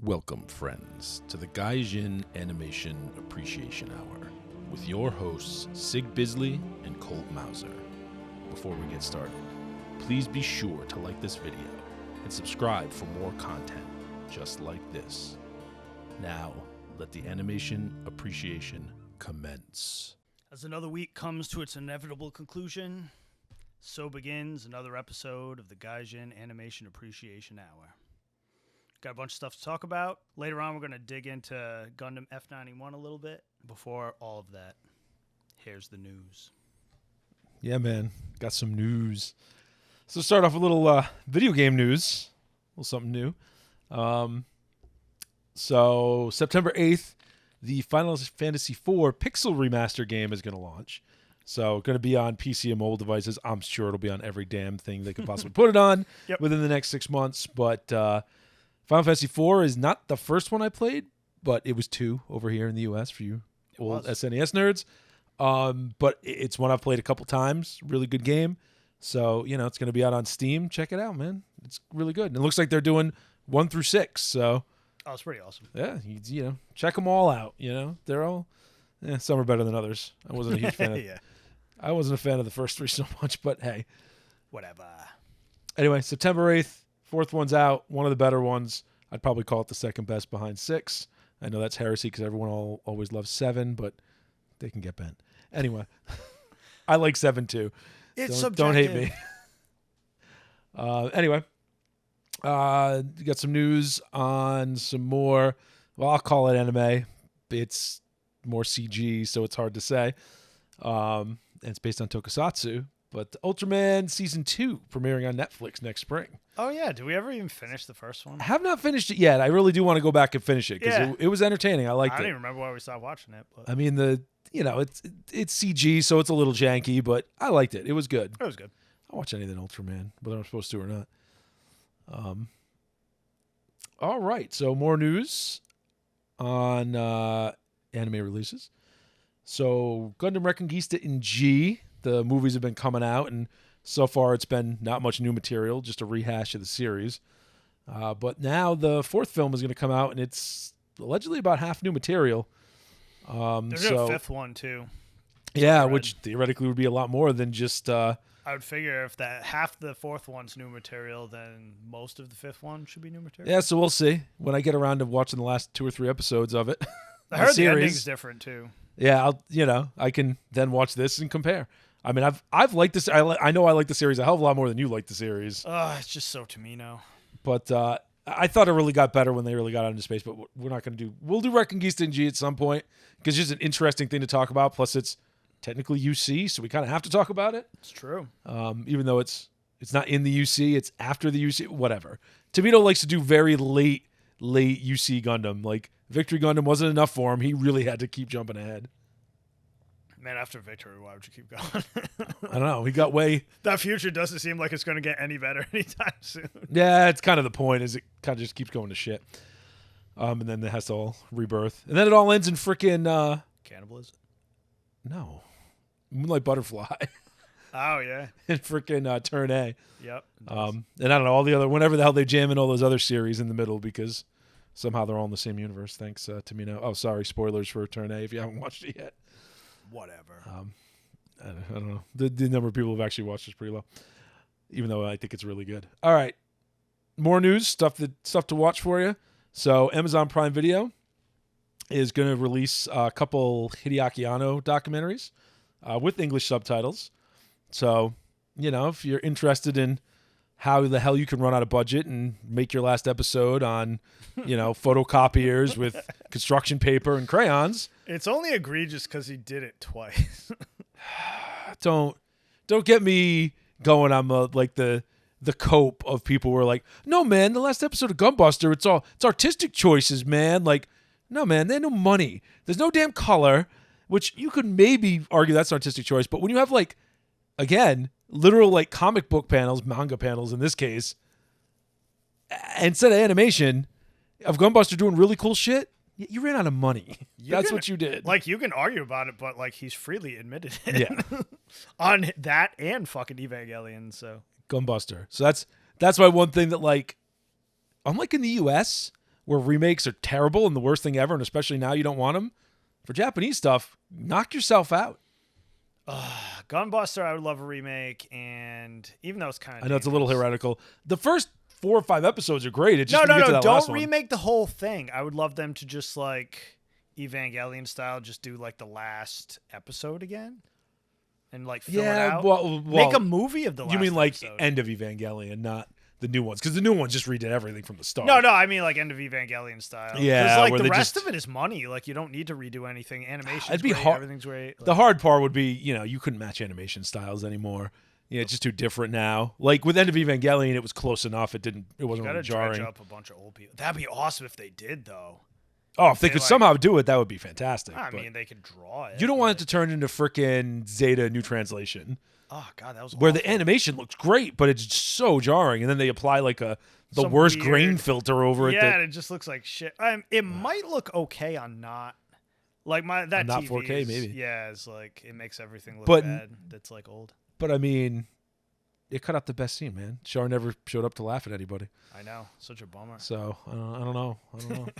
Welcome, friends, to the Gaijin Animation Appreciation Hour with your hosts Sig Bisley and Colt Mauser. Before we get started, please be sure to like this video and subscribe for more content just like this. Now, let the animation appreciation commence. As another week comes to its inevitable conclusion, so begins another episode of the Gaijin Animation Appreciation Hour. Got a bunch of stuff to talk about. Later on, we're going to dig into Gundam F91 a little bit. Before all of that, here's the news. Yeah, man. Got some news. So start off with a little video game news. A little something new. So September 8th, the Final Fantasy IV Pixel Remaster game is going to launch. So going to be on PC and mobile devices. I'm sure it'll be on every damn thing they could possibly put it on within the next 6 months. But Final Fantasy IV is not the first one I played, but it was 2 over here in the U.S. for you old SNES nerds. But it's one I've played a couple times. Really good game. So, you know, it's going to be out on Steam. Check it out, man. It's really good. And it looks like they're doing 1 through 6. So, oh, it's pretty awesome. Yeah, you know, check them all out. You know, they're all, some are better than others. I wasn't a huge fan of I wasn't a fan of the first 3 so much, but hey. Whatever. Anyway, September 8th. 4th one's out, one of the better ones. I'd probably call it the second best behind 6. I know that's heresy because everyone always loves 7, but they can get bent. Anyway, I like 7 too. It's don't hate me. Anyway, you got some news on some more, well, I'll call it anime. It's more CG, so it's hard to say. And it's based on tokusatsu. But Ultraman Season 2 premiering on Netflix next spring. Oh, yeah. Did we ever even finish the first one? I have not finished it yet. I really do want to go back and finish it because it was entertaining. I liked it. I don't even remember why we stopped watching it. But I mean, it's CG, so it's a little janky, but I liked it. It was good. It was good. I'll watch anything Ultraman, whether I'm supposed to or not. All right. So more news on anime releases. So Gundam Reconquista in G. The movies have been coming out, and so far it's been not much new material, just a rehash of the series. But now the 4th film is going to come out, and it's allegedly about half new material. There's a 5th one, too. Yeah, which theoretically would be a lot more than just... I would figure if that half the 4th one's new material, then most of the 5th one should be new material. Yeah, so we'll see when I get around to watching the last 2 or 3 episodes of it. I heard the ending's different, too. Yeah, I can then watch this and compare. I mean, I've liked this. I know I like the series a hell of a lot more than you like the series. It's just so Tamino. But I thought it really got better when they really got out into space. But we're not going to do. We'll do Reconquista in G at some point because it's just an interesting thing to talk about. Plus, it's technically UC, so we kind of have to talk about it. It's true. Even though it's not in the UC, it's after the UC. Whatever. Tamino likes to do very late UC Gundam. Like Victory Gundam wasn't enough for him. He really had to keep jumping ahead. Man, after Victory, why would you keep going? I don't know. He got way... That future doesn't seem like it's going to get any better anytime soon. Yeah, it's kind of the point, is it kind of just keeps going to shit. And then it has to all rebirth. And then it all ends in frickin'... Cannibalism? No. Moonlight Butterfly. Oh, yeah. In frickin' Turn A. Yep. And I don't know, all the other... Whenever the hell they jam in all those other series in the middle because somehow they're all in the same universe. Thanks, Tamino. Oh, sorry, spoilers for Turn A if you haven't watched it yet. Whatever. I don't know. The number of people who've actually watched is pretty low, even though I think it's really good. All right, more news stuff to watch for you. So Amazon Prime Video is going to release a couple Hideaki Anno documentaries with English subtitles. So you know, if you're interested in how the hell you can run out of budget and make your last episode on, you know, photocopiers with construction paper and crayons. It's only egregious because he did it twice. Don't get me going on like the cope of people who are like, no, man, the last episode of Gunbuster, it's artistic choices, man. Like, no, man, they had no money. There's no damn color, which you could maybe argue that's an artistic choice. But when you have like, again, literal like comic book panels, manga panels in this case, instead of animation of Gunbuster doing really cool shit, you ran out of money. That's what you did. Like, you can argue about it, but like he's freely admitted it. Yeah. On that and fucking Evangelion, so Gunbuster. So that's my one thing that, like, unlike in the US, where remakes are terrible and the worst thing ever, and especially now you don't want them. For Japanese stuff, knock yourself out. Gunbuster, I would love a remake, and even though it's kind of I know it's a little heretical. The first 4 or 5 episodes are great. It's just no, get to that last don't one. remake the whole thing. I would love them to just like Evangelion style, just do like the last episode again, and like fill it out. Well, Make a movie of the last. You mean like episode. end of Evangelion, not the new ones? Because the new ones just redid everything from the start. No, I mean like end of Evangelion style. Yeah, because like where the they rest just- of it is money. Like you don't need to redo anything. Animation, It'd be great, hard. Everything's great. The hard part would be, you couldn't match animation styles anymore. It's just too different now. Like with End of Evangelion, it was close enough. It wasn't Gotta really jarring. dredge up a bunch of old people. That'd be awesome if they did, though. Oh, if they could like- somehow do it, that would be fantastic. I but mean, they could draw it. you don't want it but- to turn into frickin' Zeta New Translation, Oh God, that was where awful. the animation looks great, but it's so jarring, and then they apply like the Some worst weird- grain filter over it. Yeah, That, and it just looks like shit. It might look okay on not like that On not TV 4K, is- maybe. Yeah, it's like it makes everything look But- bad. That's like old. but I mean, it cut out the best scene, man. Char never showed up to laugh at anybody, I know, such a bummer. so I don't know.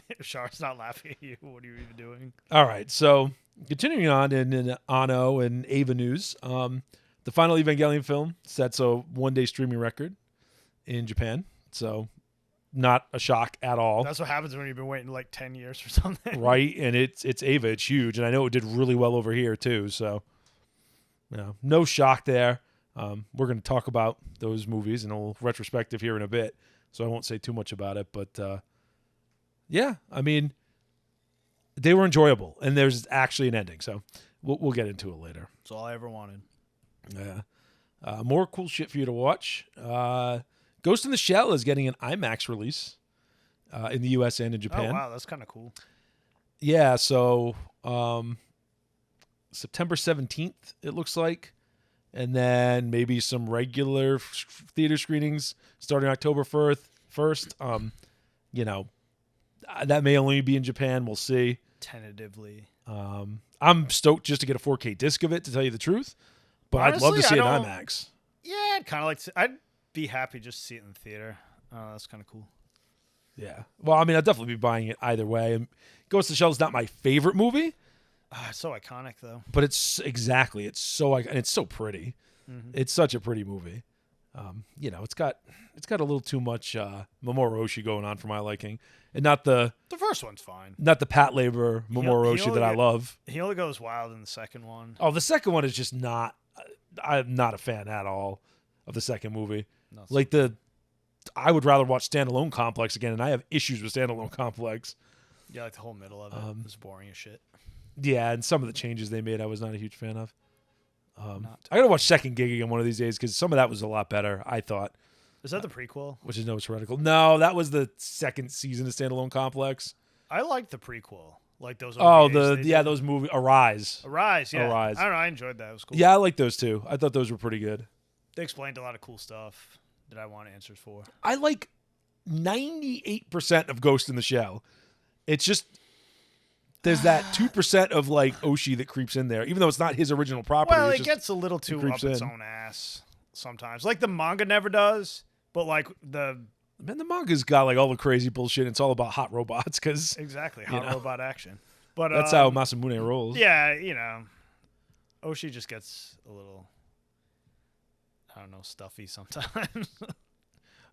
If Char's not laughing at you, what are you even doing? All right, so continuing on in Anno and Ava news, the final Evangelion film sets a 1-day streaming record in Japan, so not a shock at all, That's what happens when you've been waiting like 10 years for something. right? And it's Ava, it's huge, and I know it did really well over here too, so no shock there. We're going to talk about those movies in a retrospective here in a bit, so I won't say too much about it, but yeah, I mean, they were enjoyable, and there's actually an ending, so we'll get into it later. That's all I ever wanted. Yeah. More cool shit for you to watch. Ghost in the Shell is getting an IMAX release in the U.S. and in Japan. Oh wow, that's kind of cool. Yeah, so September 17th, it looks like. And then maybe some regular theater screenings starting October 1st. That may only be in Japan. We'll see. Tentatively. I'm stoked just to get a 4K disc of it, to tell you the truth. But Honestly, I'd love to see I it in don't- IMAX. Yeah, I'd kind of like to. I'd be happy just to see it in the theater. That's kind of cool. Yeah. Well, I mean, I'd definitely be buying it either way. And Ghost in the Shell is not my favorite movie, It's so iconic though. but it's so and it's so pretty. Mm-hmm. It's such a pretty movie. It's got a little too much Mamoru Oshii going on for my liking, and not the The first one's fine. Pat Labor Mamoru he Oshii only that I get- love. He only goes wild in the second one. Oh, the second one is just not. I'm not a fan at all of the second movie. No, it's- Like I would rather watch Standalone Complex again, and I have issues with Standalone Complex. yeah, like the whole middle of it was boring as shit. Yeah, and some of the changes they made, I was not a huge fan of. Not- I gotta watch Second Gig again one of these days because some of that was a lot better, I thought. Is that the prequel? Which is no, it's heretical. No, that was the second season of Standalone Complex. I liked the prequel. Like those. Oh, OVAs they did. those movies. Arise. Arise. Yeah. Arise. I don't know. I enjoyed that. It was cool. Yeah, I like those too. I thought those were pretty good. They explained a lot of cool stuff that I want answers for. I like 98% of Ghost in the Shell. It's just there's that 2% of like Oshii that creeps in there, even though it's not his original property. Well, it's it just- gets a little too creeps up its in. own ass sometimes. Like the manga never does, but like the Man, the manga's got like all the crazy bullshit. It's all about hot robots because exactly You hot know. robot action. But that's how Masamune rolls. Yeah, Oshii just gets a little, I don't know, stuffy sometimes.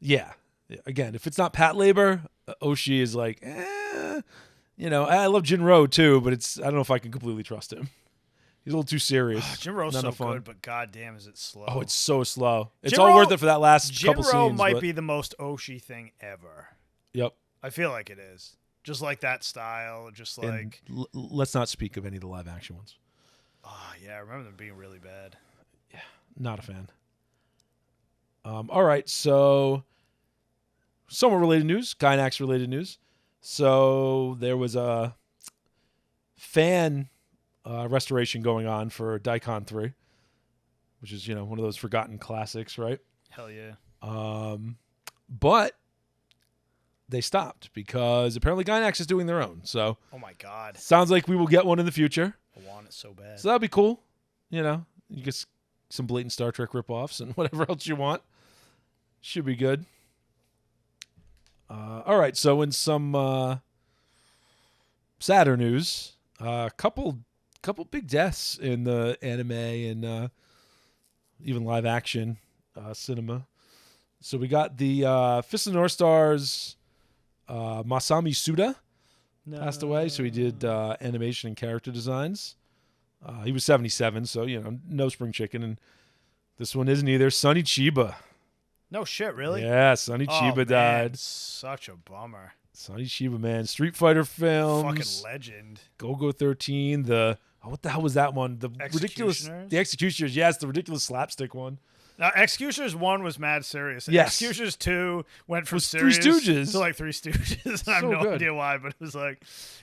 Yeah. Again, if it's not Pat Labor, Oshii is like, I love Jinro too, but I don't know if I can completely trust him. He's a little too serious. Jinro's Not so enough fun. good, but goddamn, is it slow? Oh, it's so slow. It's Jinro- all worth it for that last couple Jinro scenes. might but- be the most Oshii thing ever. Yep. I feel like it is. Just like that style, just like, And let's not speak of any of the live action ones. yeah, I remember them being really bad. Not a fan. All right, so somewhat related news, Gainax related news. So there was a fan restoration going on for Daikon 3, which is, one of those forgotten classics, right? Hell yeah. But they stopped because apparently Gainax is doing their own. So Oh my god. sounds like we will get one in the future. I want it so bad. So that'll be cool. You get some blatant Star Trek ripoffs and whatever else you want. Should be good. All right, so in some sadder news, couple big deaths in the anime and even live action cinema. So we got the Fist of the North Star's Masami Suda passed away. So he did animation and character designs. He was 77, so no spring chicken. And this one isn't either. Sonny Chiba. No shit, really? Yeah, Sonny Chiba died. Such a bummer. Sonny Chiba, man. Street Fighter films. Fucking legend. Go 13. What the hell was that one? The Executioners. Yes, the ridiculous slapstick one. Now, Executioners 1 was mad serious. Yes. Executioners 2 went from Three serious Stooges to like Three Stooges. I have no idea why, but it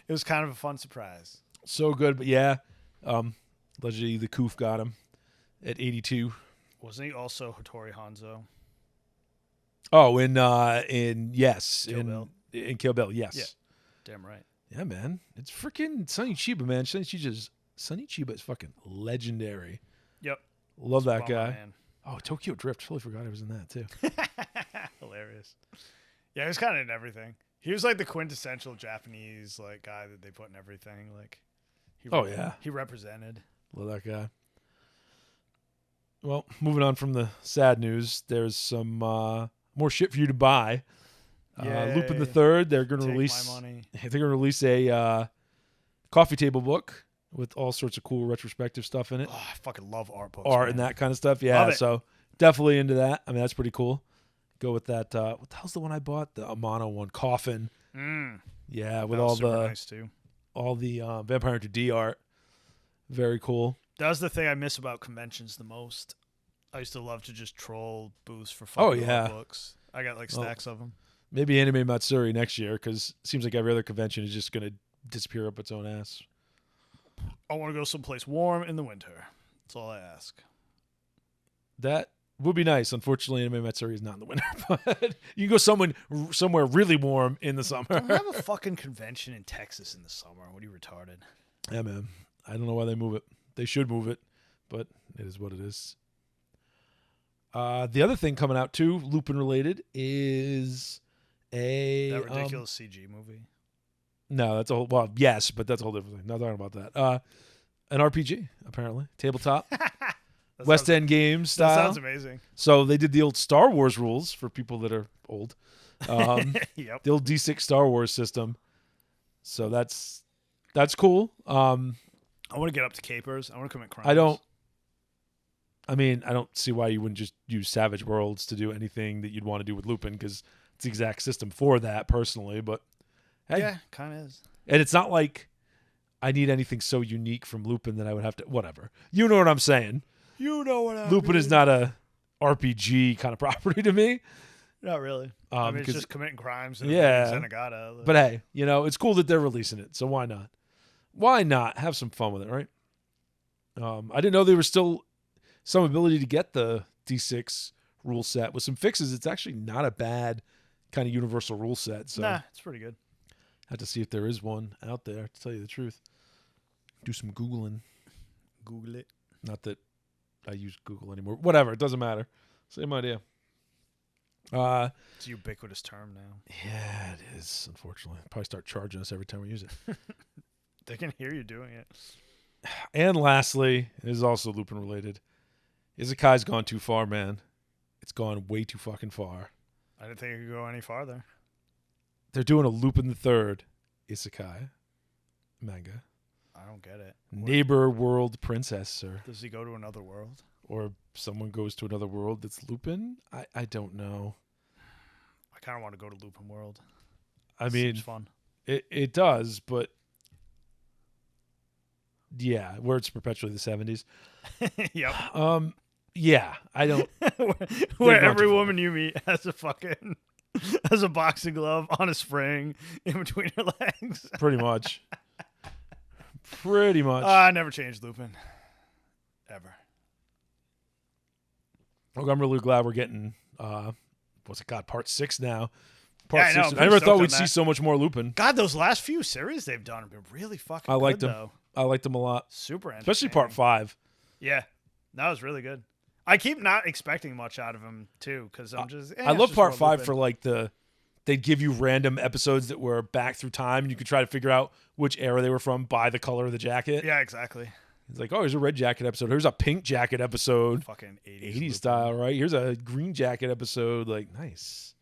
was kind of a fun surprise. So good, but yeah. Allegedly the Koof got him at 82. Wasn't he also Hattori Hanzo? Oh, in Kill Bill, yes. Yeah, damn right. Yeah, man. It's freaking Sonny Chiba, man. Sonny Chiba is fucking legendary. Yep. Love that guy. Man. Oh, Tokyo Drift. Totally forgot I was in that, too. Hilarious. Yeah, he was kind of in everything. He was like the quintessential Japanese guy that they put in everything. He represented. Love that guy. Well, moving on from the sad news, there's some more shit for you to buy. Lupin the Third. They're going to release. My money. They're going to release a coffee table book with all sorts of cool retrospective stuff in it. Oh, I fucking love art books. Art and that kind of stuff. Yeah, so definitely into that. I mean, that's pretty cool. Go with that. What the hell's the one I bought? The Amano one, Coffin. Yeah, with all the nice too. All the Vampire Hunter D art. Very cool. That was the thing I miss about conventions the most. I used to love to just troll booths for fucking art books. I got stacks of them. Maybe Anime Matsuri next year, because it seems like every other convention is just going to disappear up its own ass. I want to go someplace warm in the winter. That's all I ask. That would be nice. Unfortunately, Anime Matsuri is not in the winter, but you can go somewhere really warm in the summer. Don't have a fucking convention in Texas in the summer. What are you, retarded? Yeah, man. I don't know why they move it. They should move it, but it is what it is. The other thing coming out too, Lupin related, is that ridiculous CG movie. No, that's a whole. Well, yes, but that's a whole different thing. Not talking about that. An RPG apparently, tabletop, West End Games style. That sounds amazing. So they did the old Star Wars rules for people that are old. Yep. The old D6 Star Wars system. So that's cool. I want to get up to capers. I want to commit crimes. I don't see why you wouldn't just use Savage Worlds to do anything that you'd want to do with Lupin, because it's the exact system for that personally. But hey, yeah, kind of is. And it's not like I need anything so unique from Lupin that I would have to. Whatever. You know what I'm saying? You know what I mean. Lupin is not a RPG kind of property to me. Not really. I mean, it's just committing crimes. And Zenigata. But hey, it's cool that they're releasing it. So why not? Why not have some fun with it, right? I didn't know there was still some ability to get the D6 rule set with some fixes. It's actually not a bad kind of universal rule set. So it's pretty good. Have to see if there is one out there, to tell you the truth. Do some Googling. Google it. Not that I use Google anymore. Whatever, it doesn't matter. Same idea. It's a ubiquitous term now. Yeah, it is, unfortunately. Probably start charging us every time we use it. They can hear you doing it. And lastly, it is also Lupin related. Isekai's gone too far, man. It's gone way too fucking far. I didn't think it could go any farther. They're doing a Lupin the Third Isekai manga. I don't get it. Neighbor world princess, sir. Does he go to another world? Or someone goes to another world that's Lupin? I don't know. I kind of want to go to Lupin World. Seems fun. It does, but yeah, where it's perpetually the 70s. Yep. Yeah, I don't. where every woman you meet has a boxing glove on a spring in between her legs. Pretty much. I never changed Lupin. Ever. Look, I'm really glad we're getting part 6 now. Part 6. I never thought we'd see so much more Lupin. God, those last few series they've done have been really fucking good. Liked them. Though. I liked them a lot. Super entertaining. Especially part 5. Yeah. That was really good. I keep not expecting much out of him too, because I'm just. I love part 5 for like the they'd give you random episodes that were back through time, and you could try to figure out which era they were from by the color of the jacket. Yeah, exactly. It's like, oh, here's a red jacket episode. Here's a pink jacket episode. Fucking 80s style, right? Here's a green jacket episode. Like, nice.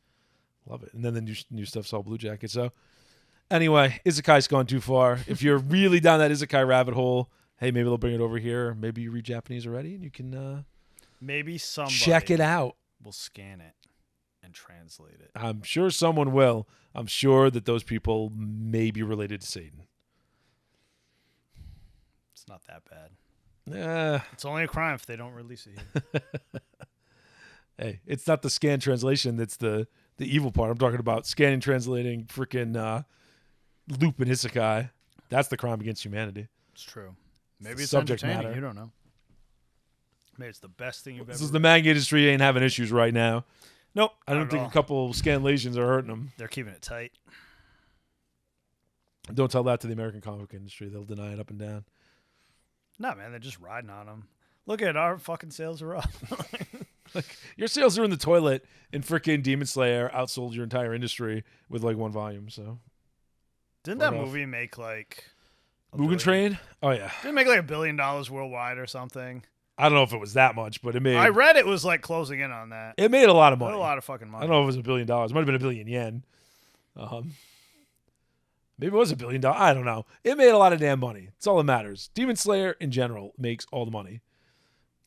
Love it. And then the new stuff's all blue jacket. So, anyway, Isekai's gone too far. If you're really down that Isekai rabbit hole, hey, maybe they'll bring it over here. Maybe you read Japanese already, and you can maybe somebody check it out. We'll scan it and translate it. I'm sure someone will. I'm sure that those people may be related to Satan. It's not that bad. It's only a crime if they don't release it here. Hey, it's not the scan translation that's the evil part. I'm talking about scanning, translating, freaking loop and Isekai. That's the crime against humanity. It's true. Maybe it's subject entertaining. matter. You don't know. Maybe it's the best thing you've This ever is the read. manga industry ain't having issues right now. Nope. I don't think a couple scanlations are hurting them. They're keeping it tight. Don't tell that to the American comic industry. They'll deny it up and down. No, man, they're just riding on them. Look at our fucking sales are up. Like, your sales are in the toilet, and freaking Demon Slayer outsold your entire industry with like one volume. So Didn't that movie make like Mugen Train? Oh yeah. Didn't it make like $1 billion worldwide or something? I don't know if it was that much, but it made. I read it was like closing in on that. It made a lot of It money. made a lot of fucking I money. don't know if it was $1 billion. It might have been 1 billion yen. Maybe it was $1 billion. I don't know. It made a lot of damn money. It's all that matters. Demon Slayer in general makes all the money.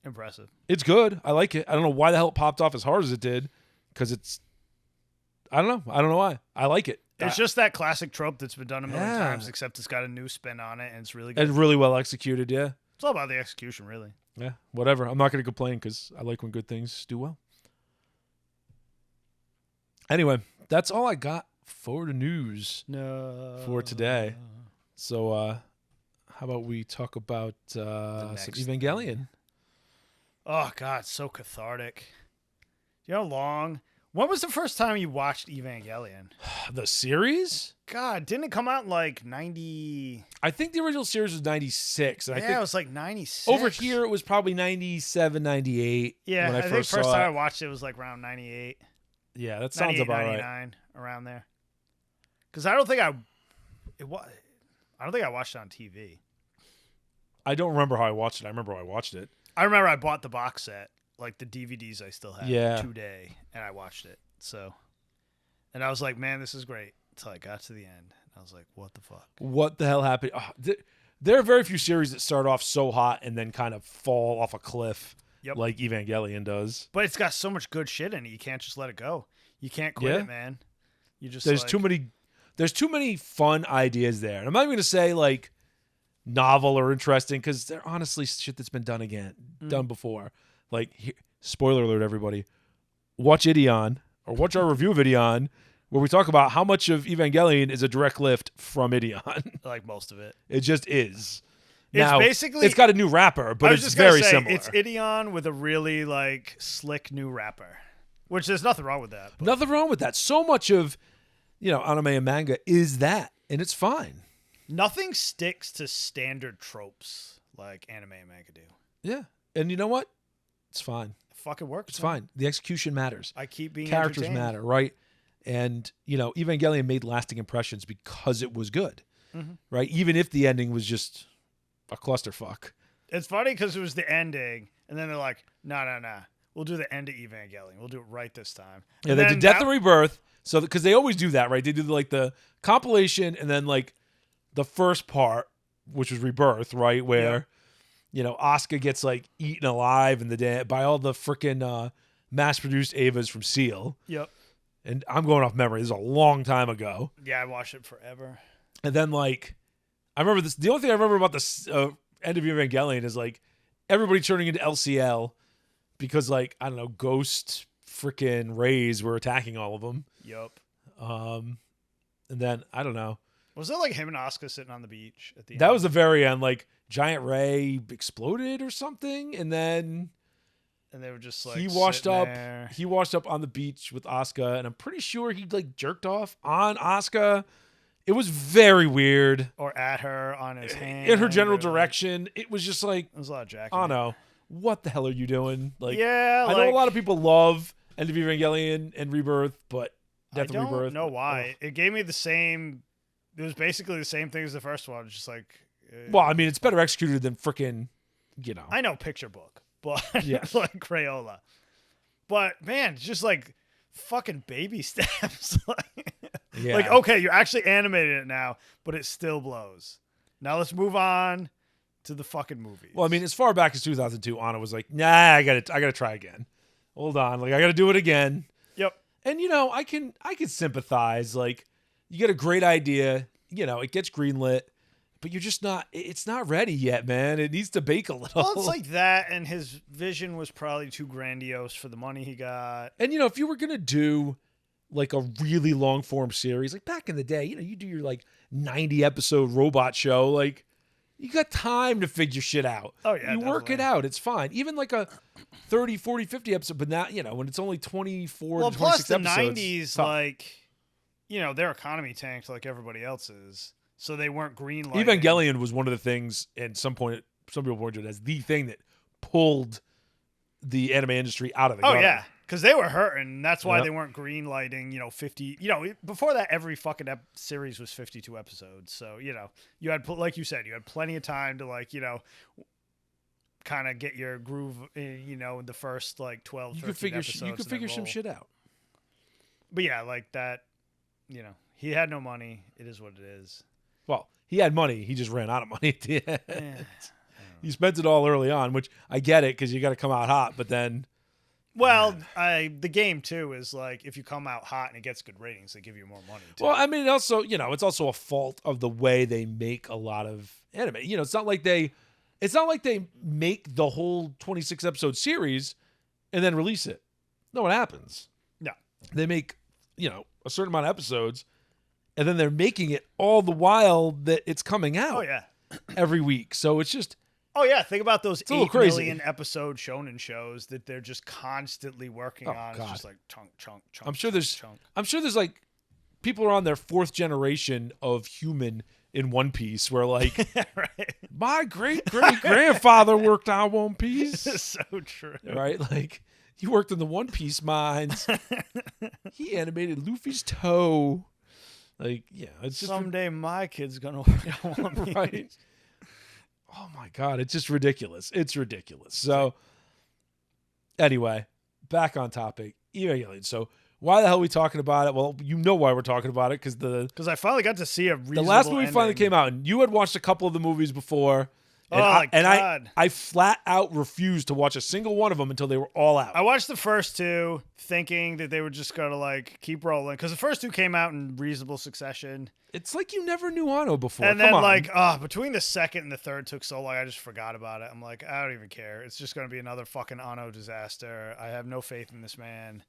Impressive. It's good. I like it. I don't know why the hell it popped off as hard as it did, because it's. I don't know. I don't know why. I like it. It's just that classic trope that's been done a million Yeah. times, except it's got a new spin on it, and it's really good. And really well executed. Yeah. It's all about the execution, really. Yeah. Whatever. I'm not going to complain because I like when good things do well. Anyway, that's all I got for the news for today. So, how about we talk about some next Evangelion? Oh, God, so cathartic. Do you know how long? When was the first time you watched Evangelion? The series? God, didn't it come out in like 90? I think the original series was 96. And I think it was like 96. over here it was probably 97, 98. Yeah, when I think first first saw time it. I watched it was like around 98. Yeah, that sounds 98, about right. 99, around there. Because I don't think I watched it on TV. I don't remember how I watched it. I remember how I watched it. I remember I bought the box set, like the DVDs I still have, Yeah. today, and I watched it. So, and I was like, man, this is great. Until I got to the end, and I was like, what the fuck? What the hell happened? There are very few series that start off so hot and then kind of fall off a cliff like Evangelion does. But it's got so much good shit in it. You can't just let it go. You can't quit it, man. You just There's too many fun ideas there. And I'm not even going to say like novel or interesting, because they're honestly shit that's been done before. Like, spoiler alert, everybody. Watch Ideon, or watch our review of Ideon, where we talk about how much of Evangelion is a direct lift from Ideon. like most of it. It just is. It's Now, basically. it's got a new rapper, but it's very similar. It's Ideon with a really like slick new rapper, which there's nothing wrong with that. But Nothing wrong with that. So much of, anime and manga is that, and it's fine. nothing sticks to standard tropes like anime and manga do. Yeah. And you know what? It's fine. It fucking works. It's man. fine. The execution matters. I keep being Characters entertained. matter, right? And, Evangelion made lasting impressions because it was good, right? Even if the ending was just a clusterfuck. It's funny because it was the ending, and then they're like, no. We'll do the end of Evangelion. We'll do it right this time. Yeah, And they then did Death that- and Rebirth. So, because they always do that, right? They do like the compilation and then like the first part, which was Rebirth, right? Where, Asuka gets like eaten alive in the day by all the freaking mass-produced Avas from Seal. Yep. And I'm going off memory. This is a long time ago. Yeah, I watched it forever. And then like, I remember this. The only thing I remember about the end of Evangelion is like everybody turning into LCL because like, I don't know, ghost freaking rays were attacking all of them. Yep. And then I don't know. Was it like him and Asuka sitting on the beach at the end? That was the very end. Like giant ray exploded or something, and then And they were just like he washed sitting up. there. He washed up on the beach with Asuka, and I'm pretty sure he like jerked off on Asuka. It was very weird. Or at her on his hand. In her general or, like, direction, it was just like, There was a lot of jacking. I don't know, what the hell are you doing? Like, Yeah, I know a lot of people love End of Evangelion and Rebirth, but Death I and Rebirth. don't know why. It gave me the same. It was basically the same thing as the first one. Just like. Well, I mean, it's better executed than freaking, I know picture book, but Yes. like Crayola. But man, just like fucking baby steps. Yeah. Like, okay, you're actually animating it now, but it still blows. Now let's move on to the fucking movies. Well, I mean, as far back as 2002, Anno was like, nah, I gotta try again. Hold on, like I gotta do it again. Yep. And I can sympathize. Like, you get a great idea, it gets greenlit, but you're just not. It's not ready yet, man. It needs to bake a little. Well, it's like that, and his vision was probably too grandiose for the money he got. And if you were gonna do like a really long form series, like back in the day, you do your like 90 episode robot show, like you got time to figure shit out. Oh yeah, you work it out. It's fine. Even like a 30, 40, 50 episode, but now, when it's only 24 Well, to plus 26 the episodes. 90s, tough. like, their economy tanked like everybody else's, so they weren't greenlighting. Evangelion was one of the things, and some people pointed to it as the thing that pulled the anime industry out of the gutter. yeah, because they were hurting. That's why Yep. they weren't greenlighting. 50. Before that, every fucking series was 52 episodes. So you had, like you said, you had plenty of time to kind of get your groove. In the first like 12, 13 episodes. You could figure some shit out. But yeah, like that. He had no money. It is what it is. Well, he had money. He just ran out of money at the end. Yeah. He spent it all early on, which I get it because you got to come out hot. But then, Well, the game too is like if you come out hot and it gets good ratings, they give you more money. Too. well, I mean, also, it's also a fault of the way they make a lot of anime. It's not like they make the whole 26 episode series and then release it. No, what happens? No. They make a certain amount of episodes, and then they're making it all the while that it's coming out. Oh yeah. Every week. So it's just. Oh yeah, think about those a little 8 crazy. million episode shonen shows that they're just constantly working on. God. It's just like chunk, chunk, chunk. I'm sure chunk, there's like people are on their 4th generation of human in One Piece where like chunk. Right. my great grandfather worked on One Piece. So true. Right? Like he worked in the One Piece mines. He animated Luffy's toe. Like, yeah, it's just Someday my kid's gonna work on One Piece. right. Oh my God, it's just ridiculous. It's ridiculous. So anyway, back on topic. Evangelion. So why the hell are we talking about it? Well, you know why we're talking about it because I finally got to see a the reasonable last movie ending. finally came out, and you had watched a couple of the movies before. And Oh, my God. I flat out refused to watch a single one of them until they were all out. I watched the first 2 thinking that they were just gonna like keep rolling because the first 2 came out in reasonable succession. It's like you never knew Anno before. And Come then on. between the second and the third took so long, I just forgot about it. I'm like, I don't even care. It's just going to be another fucking Anno disaster. I have no faith in this man.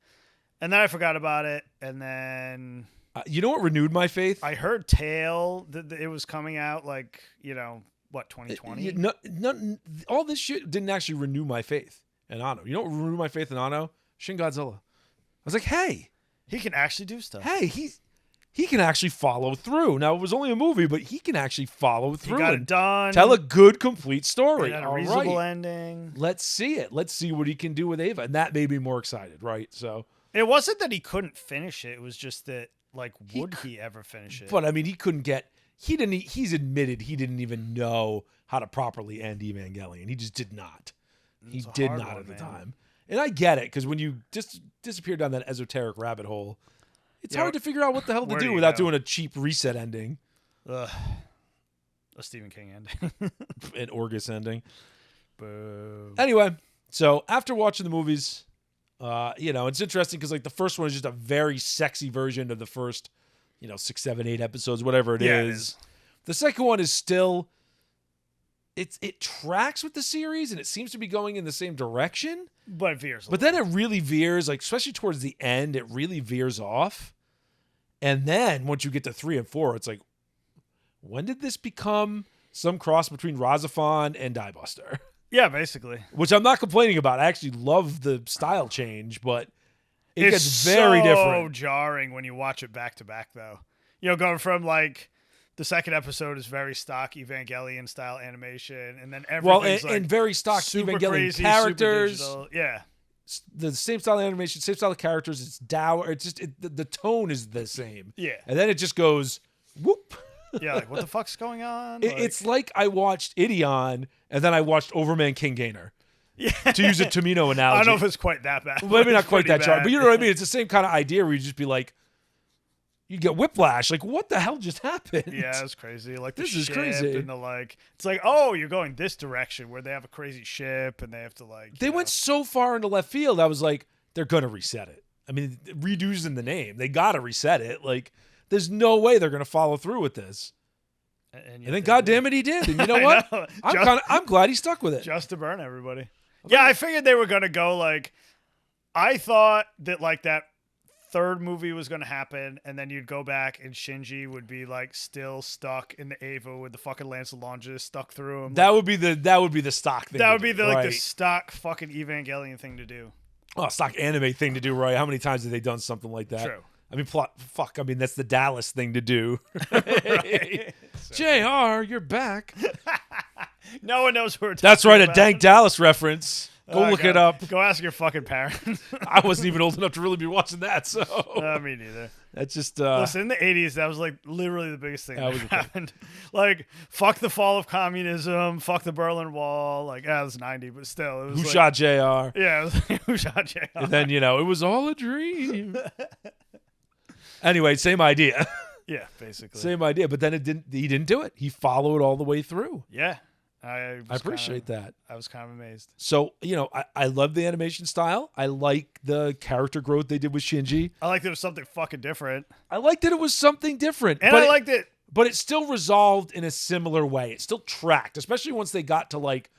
And then I forgot about it. And then You know what renewed my faith? I heard tale that it was coming out 2020? All this shit didn't actually renew my faith in Anno. You know what renewed my faith in Anno? Shin Godzilla. I was like, hey, He can actually do stuff. he can actually follow through. Now, it was only a movie, but he can actually follow He through got it and done. tell a good, complete story. It had a All reasonable right. ending. Let's see it. Let's see what he can do with Ava. And that made me more excited, right? So, It wasn't that he couldn't finish it. It was just that, would he ever finish it? but I mean, he couldn't get, he's admitted he didn't even know how to properly end Evangelion. He just did not. He It's a did hard not one, at the man. time. And I get it, because when you disappear down that esoteric rabbit hole, it's Yeah, hard to figure out what the hell to where do do you without go? doing a cheap reset ending, Ugh. A Stephen King ending. an Orgus ending. Boo. Anyway, so after watching the movies, it's interesting because the first one is just a very sexy version of the first, 6, 7, 8 episodes, whatever it Yeah, it is. is. The second one is still, it tracks with the series and it seems to be going in the same direction. But it veers. But then it really veers, especially towards the end, it really veers off. And then once you get to 3 and 4, it's like, when did this become some cross between Rahxephon and Diebuster? Yeah, basically. Which I'm not complaining about. I actually love the style change, but it It's gets very so different. jarring when you watch it back to back, though. Going from the second episode is very stock Evangelion style animation, and then Well, everything's and very stock super Evangelion crazy, characters. super digital. Yeah. the same style of animation, same style of characters. It's dour. It's just the tone is the same. Yeah. And then it just goes whoop. Yeah, like what the fuck's going on? It's like I watched Ideon and then I watched Overman King Gainer. Yeah. To use a Tomino analogy. I don't know if it's quite that bad. Maybe not quite that bad. sharp, but you know what I mean? It's the same kind of idea where you just be like, you get whiplash. Like, what the hell just happened? Yeah, it's crazy. Like This the is ship crazy. and the like. It's like, oh, you're going this direction where they have a crazy ship and they have to like. They went so far into left field. I was like, they're gonna reset it. I mean, reducing the name, they gotta reset it. Like, there's no way they're gonna follow through with this. And then, goddamn it, he did. And you know what? I'm glad he stuck with it. Just to burn everybody. Yeah, I figured they were gonna go like. I thought that like that third movie was gonna happen, and then you'd go back and Shinji would be like still stuck in the Ava with the fucking Lance Longes stuck through him. That would be the stock thing. That would be the stock fucking Evangelion thing to do. Oh, stock anime thing to do, right? How many times have they done something like that? True. I mean, I mean, that's the Dallas thing to do. Right. JR, you're back. No one knows who we're talking That's right, about. a dank Dallas reference. Go look it up. Go ask your fucking parents. I wasn't even old enough to really be watching that, so. Me neither. That's just. Listen, in the 80s, that was like literally the biggest thing that was a happened. Like, fuck the fall of communism, fuck the Berlin Wall. Like, it was 90, but still. It was Who like, shot JR? Yeah, it was like, who shot JR? And then, it was all a dream. Anyway, same idea. Yeah, basically. Same idea, but then he didn't do it. He followed all the way through. Yeah. I appreciate that. I was kind of amazed. So, I love the animation style. I like the character growth they did with Shinji. I liked it was something fucking different. I liked that it was something different. And I liked it. But it still resolved in a similar way. It still tracked, especially once they got to like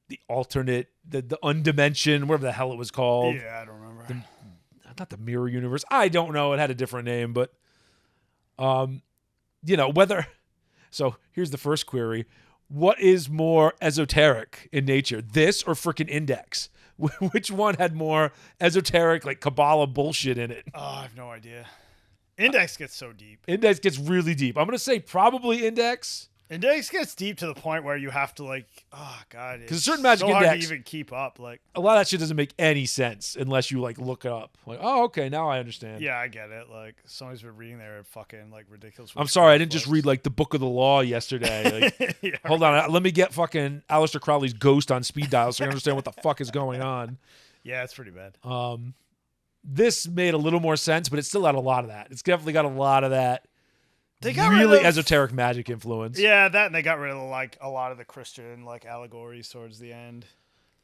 the alternate, the undimension, whatever the hell it was called. Yeah, I don't remember. Not the mirror universe. I don't know. It had a different name, but whether. So here's the first query. What is more esoteric in nature, this or frickin' Index? Which one had more esoteric, like Kabbalah bullshit in it? Oh, I have no idea. Index gets so deep. Index gets really deep. I'm going to say probably Index. Index gets deep to the point where you have to like, oh god, because a certain Magic so hard Index to even keep up. Like a lot of that shit doesn't make any sense unless you like look it up. Like, oh, okay, now I understand. Yeah, I get it. Like somebody's been reading their fucking like ridiculous. I'm sorry, I didn't just read like the Book of the Law yesterday. Like, yeah, hold on, let me get fucking Aleister Crowley's Ghost on speed dial so I understand what the fuck is going on. Yeah, it's pretty bad. This made a little more sense, but it still had a lot of that. It's definitely got a lot of that. They got really rid of, esoteric magic influence. Yeah, that and they got rid of like a lot of the Christian like allegories towards the end.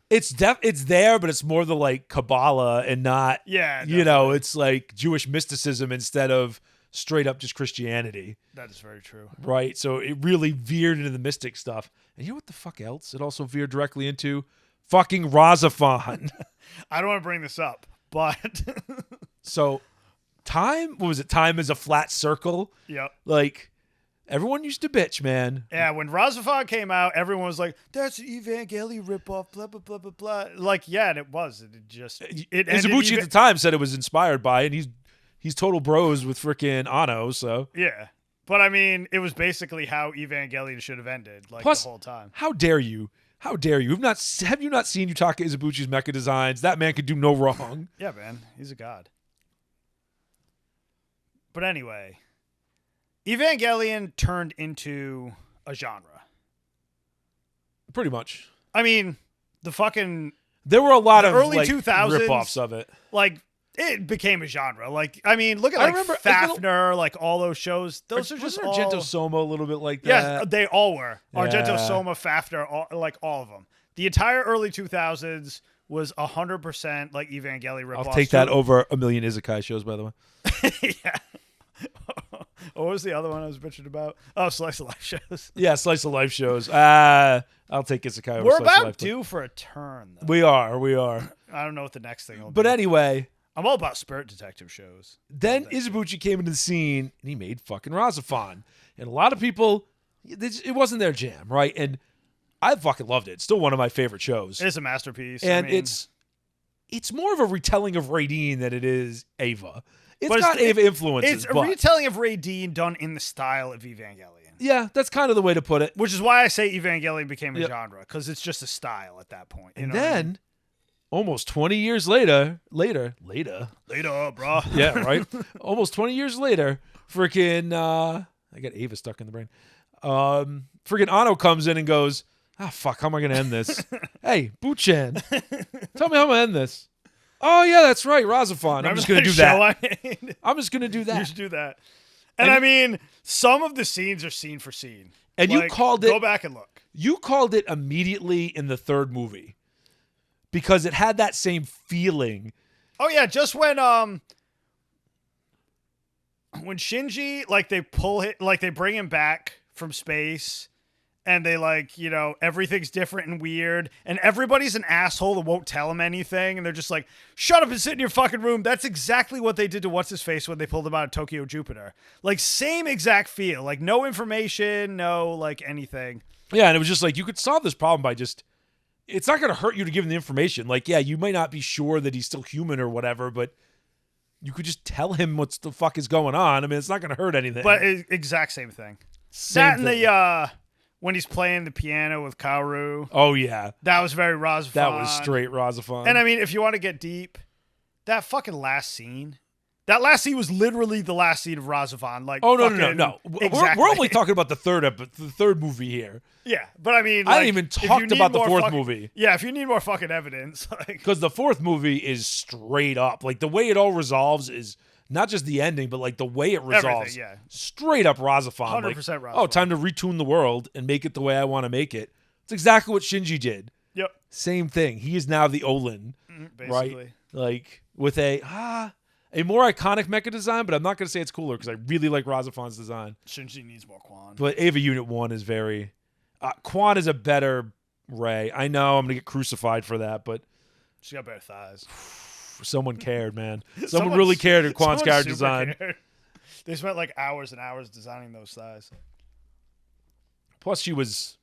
It's there, but it's more the like Kabbalah and not. Yeah, definitely. It's like Jewish mysticism instead of straight up just Christianity. That is very true. Right, so it really veered into the mystic stuff. And you know what the fuck else? It also veered directly into fucking Rahxephon. I don't want to bring this up, but so. Time is a flat circle. Yep. Like, everyone used to bitch, man. Yeah, when Rahxephon came out, everyone was like, that's an Evangelion ripoff, blah, blah, blah, blah, blah. Like, yeah, and it was. Izubuchi at the time said it was inspired by it, and he's total bros with freaking Anno, so. Yeah. But, I mean, it was basically how Evangelion should have ended, like, Plus, the whole time. How dare you? How dare you? Have you not seen Yutaka Izubuchi's mecha designs? That man could do no wrong. Yeah, man. He's a god. But anyway, Evangelion turned into a genre. Pretty much. I mean, there were a lot of early like, 2000s ripoffs of it. Like, it became a genre. Like, I mean, look at like Fafner, like all those shows. Those are just all... Argento Soma a little bit like that. Yes, they all were. Yeah. Argento Soma, Fafner, all of them. The entire early 2000s was 100% like Evangelion ripoffs. I'll take that over a million Isekai shows, by the way. Yeah. What was the other one I was bitching about? Oh, Slice of Life shows. Yeah, Slice of Life shows. I'll take Isekai over We're Slice of Life. We're about due for a turn, though. We are. I don't know what the next thing will be. But anyway. I'm all about spirit detective shows. Then Izubuchi came into the scene, and he made fucking Rahxephon. And a lot of people, it wasn't their jam, right? And I fucking loved it. It's still one of my favorite shows. It's a masterpiece. And it's more of a retelling of Raideen than it is Ava. It's got Ava influences. It's a retelling of Raideen done in the style of Evangelion. Yeah, that's kind of the way to put it. Which is why I say Evangelion became a genre, because it's just a style at that point. And then, almost 20 years later, bro. yeah, right. Almost 20 years later, freaking, I got Ava stuck in the brain. Freaking Anno comes in and goes, fuck, how am I going to end this? Hey, Buchan, tell me how I'm going to end this. Oh, yeah, that's right, Rahxephon. I'm just going to do that. I'm just going to do that. You should do that. And I mean, some of the scenes are scene for scene. And you called it. Go back and look. You called it immediately in the third movie because it had that same feeling. Oh yeah, just when Shinji, like they bring him back from space, and they everything's different and weird, and everybody's an asshole that won't tell him anything, and they're just like, shut up and sit in your fucking room. That's exactly what they did to what's-his-face when they pulled him out of Tokyo Jupiter. Like, same exact feel. Like, no information, no, anything. Yeah, and it was just like, you could solve this problem by just, it's not going to hurt you to give him the information. Like, yeah, you might not be sure that he's still human or whatever, but you could just tell him what the fuck is going on. I mean, it's not going to hurt anything. But exact same thing. Same thing. The when he's playing the piano with Kaoru. Oh, yeah. That was very Rahxephon. That was straight Rahxephon. And I mean, if you want to get deep, that fucking last scene. That last scene was literally the last scene of Rahxephon. Like, oh, no. Exactly. We're only talking about the third movie here. Yeah, but I mean, I didn't even talk about the fourth movie. Yeah, if you need more fucking evidence. Because the fourth movie is straight up. Like, the way it all resolves is not just the ending, but like the way it resolves. Yeah. Straight up Rahxephon. 100% Rahxephon. Oh, time to retune the world and make it the way I want to make it. It's exactly what Shinji did. Yep. Same thing. He is now the Olin. Basically. Right? Like, with a more iconic mecha design, but I'm not going to say it's cooler because I really like Rahxephon's design. Shinji needs more Quan. But Ava Unit 1 is very... Quan is a better Ray. I know I'm going to get crucified for that, but... She's got better thighs. Someone cared, man. Someone really cared at Quan's character design. Cared. They spent like hours and hours designing those thighs. Plus, she was...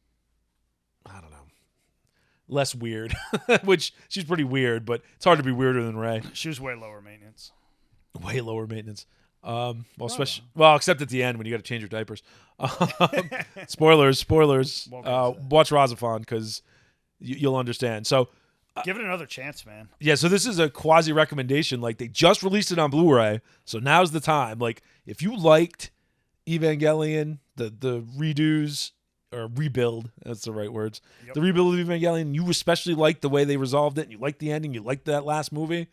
I don't know. Less weird. Which, she's pretty weird, but it's hard to be weirder than Ray. She was way lower maintenance. Way lower maintenance. Except at the end when you got to change your diapers. Spoilers. Watch Rahxephon because you'll understand. So, give it another chance, man. Yeah, so this is a quasi recommendation. Like, they just released it on Blu-ray, so now's the time. Like, if you liked Evangelion, the redos or rebuild, that's the right words. Yep. The rebuild of Evangelion, you especially liked the way they resolved it, and you liked the ending, you liked that last movie.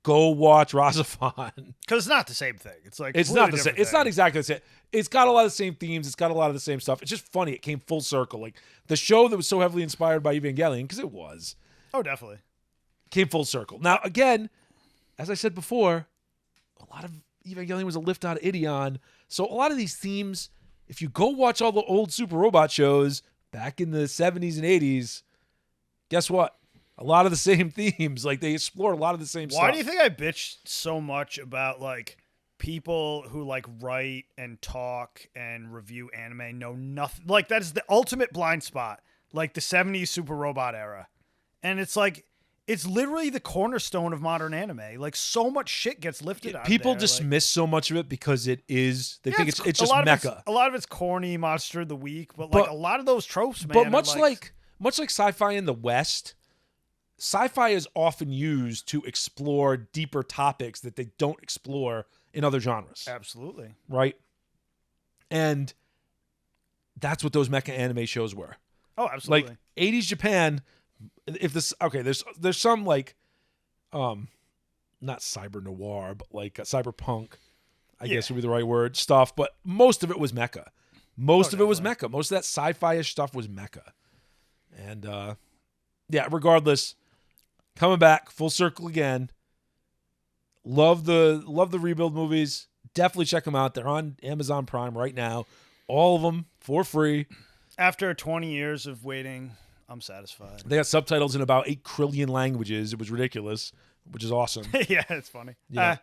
Go watch Rahxephon. Because it's not the same thing. It's like it's not the same. It's not exactly the same. It's got a lot of the same themes. It's got a lot of the same stuff. It's just funny. It came full circle. Like the show that was so heavily inspired by Evangelion, because it was. Oh, definitely. Came full circle. Now, again, as I said before, a lot of Evangelion was a lift out of Ideon. So a lot of these themes, if you go watch all the old Super Robot shows back in the 70s and 80s, guess what? A lot of the same themes. Like, they explore a lot of the same stuff. Why do you think I bitched so much about, like, people who, like, write and talk and review anime know nothing? Like, that is the ultimate blind spot. Like, the 70s Super Robot era. And it's like, it's literally the cornerstone of modern anime. Like, so much shit gets lifted out of People there. dismiss so much of it because it is... They think it's just mecha. A lot of it's corny, Monster of the Week, but like, a lot of those tropes, man. But much like sci-fi in the West... Sci-fi is often used to explore deeper topics that they don't explore in other genres. Absolutely. Right? And that's what those mecha anime shows were. Oh, absolutely. Like 80s Japan, if this there's some like not cyber noir, but like cyberpunk, I guess would be the right word, stuff, but most of it was mecha. Most of that sci-fi-ish stuff was mecha. And regardless, coming back full circle again. Love the rebuild movies. Definitely check them out. They're on Amazon Prime right now. All of them for free. After 20 years of waiting, I'm satisfied. They got subtitles in about 8 trillion languages. It was ridiculous, which is awesome. Yeah, it's funny. Yeah.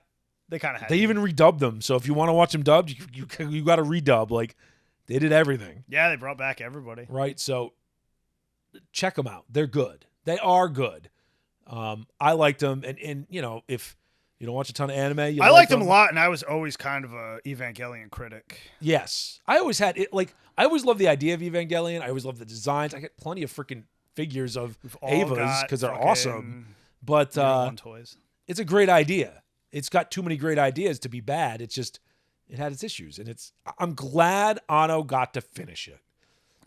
They kind of had. They even redubbed them. So if you want to watch them dubbed, you got to redub. Like, they did everything. Yeah, they brought back everybody. Right. So check them out. They're good. They are good. I liked them, and you know, if you don't watch a ton of anime, I liked them a lot, and I was always kind of a Evangelion critic. Yes, I always had it. Like, I always loved the idea of Evangelion. I always loved the designs. I got plenty of freaking figures of all Avas got because they're fucking awesome. But Year One toys. it's a great idea. It's got too many great ideas to be bad. It's just it had its issues, and I'm glad Anno got to finish it.